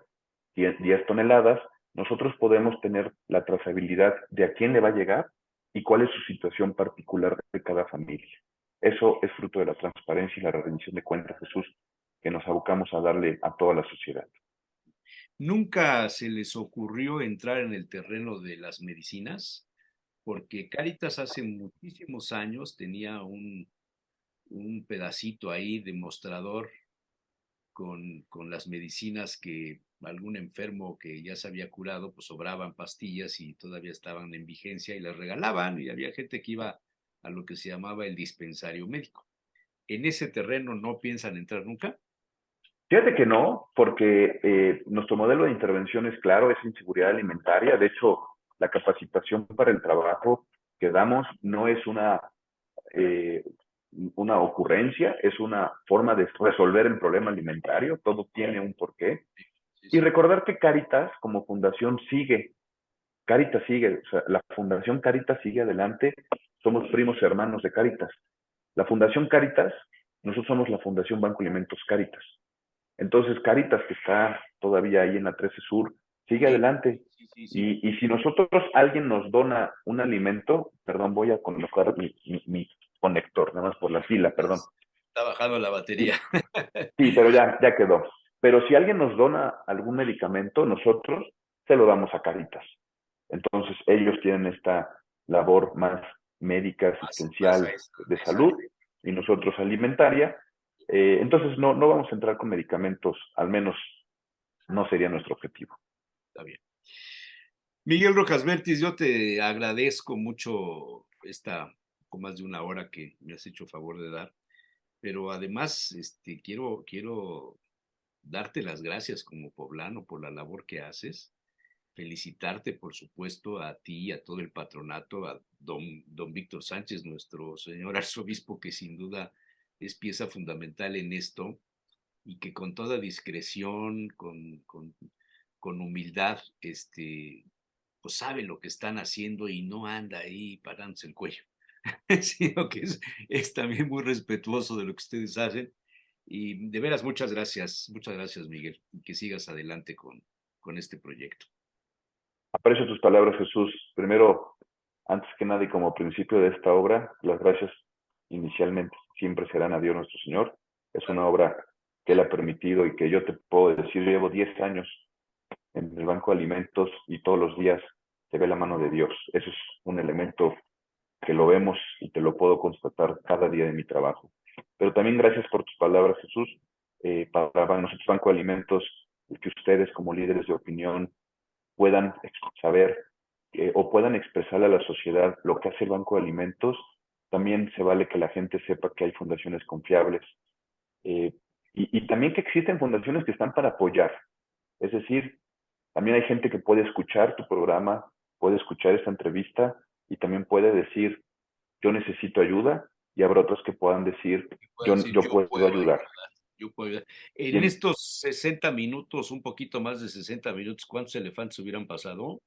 [SPEAKER 2] 10 toneladas, nosotros podemos tener la trazabilidad de a quién le va a llegar y cuál es su situación particular de cada familia. Eso es fruto de la transparencia y la rendición de cuentas, Jesús, que nos abocamos a darle a toda la sociedad.
[SPEAKER 3] ¿Nunca se les ocurrió entrar en el terreno de las medicinas? Porque Cáritas hace muchísimos años tenía un pedacito ahí de mostrador con las medicinas que algún enfermo que ya se había curado, pues sobraban pastillas y todavía estaban en vigencia y las regalaban y había gente que iba a lo que se llamaba el dispensario médico. ¿En ese terreno no piensan entrar nunca?
[SPEAKER 2] Fíjate que no, porque nuestro modelo de intervención es claro, es inseguridad alimentaria. De hecho, la capacitación para el trabajo que damos no es eh, una ocurrencia, es una forma de resolver el problema alimentario. Todo tiene un porqué.
[SPEAKER 3] Sí,
[SPEAKER 2] Y
[SPEAKER 3] sí.
[SPEAKER 2] recordar que Cáritas como fundación sigue, Cáritas sigue, o sea, la fundación Cáritas sigue adelante. Somos primos hermanos de Cáritas. La fundación Cáritas, nosotros somos la fundación Banco Alimentos Cáritas. Entonces, Cáritas, que está todavía ahí en la 13 Sur, sigue
[SPEAKER 3] Sí,
[SPEAKER 2] adelante.
[SPEAKER 3] sí, sí, sí.
[SPEAKER 2] Y si nosotros, alguien nos dona un alimento, perdón, voy a colocar mi conector, nada más por la fila, perdón.
[SPEAKER 3] Está bajando la batería.
[SPEAKER 2] Sí, sí, pero ya quedó. Pero si alguien nos dona algún medicamento, nosotros se lo damos a Cáritas. Entonces, ellos tienen esta labor más médica,
[SPEAKER 3] Más
[SPEAKER 2] asistencial,
[SPEAKER 3] a esa,
[SPEAKER 2] de
[SPEAKER 3] esa
[SPEAKER 2] salud, y nosotros alimentaria. Entonces, no vamos a entrar con medicamentos, al menos no sería nuestro objetivo.
[SPEAKER 3] está bien. Miguel Rojas Vértiz, yo te agradezco mucho esta poco más de una hora que me has hecho favor de dar, pero además quiero darte las gracias como poblano por la labor que haces, felicitarte por supuesto a ti, a todo el patronato, a don Víctor Sánchez, nuestro señor arzobispo, que sin duda es pieza fundamental en esto y que con toda discreción, con humildad, pues sabe lo que están haciendo y no anda ahí parándose el cuello, sino que es también muy respetuoso de lo que ustedes hacen. Y de veras, muchas gracias, Miguel, y que sigas adelante con este proyecto.
[SPEAKER 2] Aprecio tus palabras, Jesús. Primero, antes que nada y como principio de esta obra, las gracias inicialmente siempre serán a Dios nuestro Señor. Es una
[SPEAKER 3] Claro,
[SPEAKER 2] obra que Él ha permitido y que yo te puedo decir, llevo 10 años en el Banco de Alimentos y todos los días se ve la mano de Dios. Eso es un elemento que lo vemos y te lo puedo constatar cada día de mi trabajo. Pero también gracias por tus palabras, Jesús. Para nosotros, Banco de Alimentos, que ustedes como líderes de opinión puedan saber o puedan expresarle a la sociedad lo que hace el Banco de Alimentos. También se vale que la gente sepa que hay fundaciones confiables eh, y también que existen fundaciones que están para apoyar. Es decir, también hay gente que puede escuchar tu programa, puede escuchar esta entrevista y también puede decir, yo necesito ayuda, y habrá otros que puedan decir,
[SPEAKER 3] puedo decir,
[SPEAKER 2] yo puedo ayudar.
[SPEAKER 3] yo puedo ayudar.
[SPEAKER 2] Y
[SPEAKER 3] En
[SPEAKER 2] en
[SPEAKER 3] estos 60 minutos, un poquito más de 60 minutos, ¿cuántos elefantes hubieran pasado?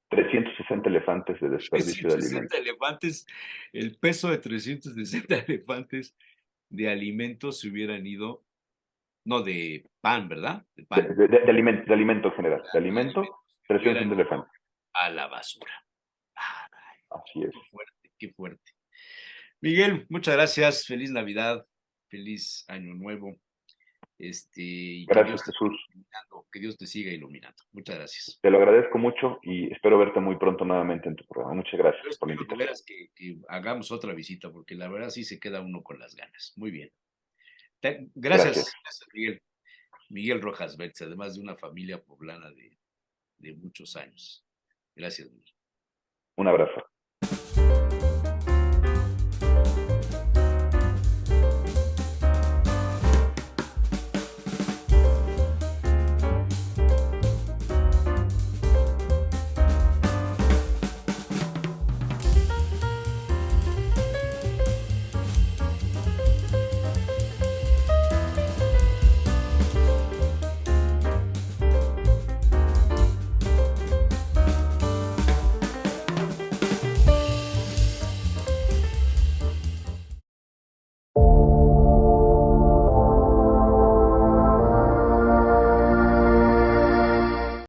[SPEAKER 2] 360 elefantes de desperdicio de
[SPEAKER 3] 360
[SPEAKER 2] alimentos.
[SPEAKER 3] elefantes, el peso de 360 elefantes de alimentos se hubieran ido, no de pan, ¿verdad? De pan,
[SPEAKER 2] De alimento en general. De
[SPEAKER 3] de
[SPEAKER 2] alimento,
[SPEAKER 3] alimentos se hubieran
[SPEAKER 2] 360
[SPEAKER 3] ido
[SPEAKER 2] elefantes.
[SPEAKER 3] a la basura. Ay,
[SPEAKER 2] Así es.
[SPEAKER 3] qué fuerte, qué fuerte. Miguel, muchas gracias, feliz Navidad, feliz Año Nuevo. Y
[SPEAKER 2] Gracias, Jesús.
[SPEAKER 3] que Dios te siga iluminando. Muchas gracias.
[SPEAKER 2] Te lo agradezco mucho y espero verte muy pronto nuevamente en tu programa. Muchas gracias
[SPEAKER 3] Yo
[SPEAKER 2] por la
[SPEAKER 3] espero de
[SPEAKER 2] invitación.
[SPEAKER 3] veras que hagamos otra visita, porque la verdad sí se queda uno con las ganas. Muy bien.
[SPEAKER 2] Gracias.
[SPEAKER 3] Gracias, Miguel. Miguel Rojas Bertz, además de una familia poblana de muchos años. Gracias, Miguel.
[SPEAKER 2] Un abrazo.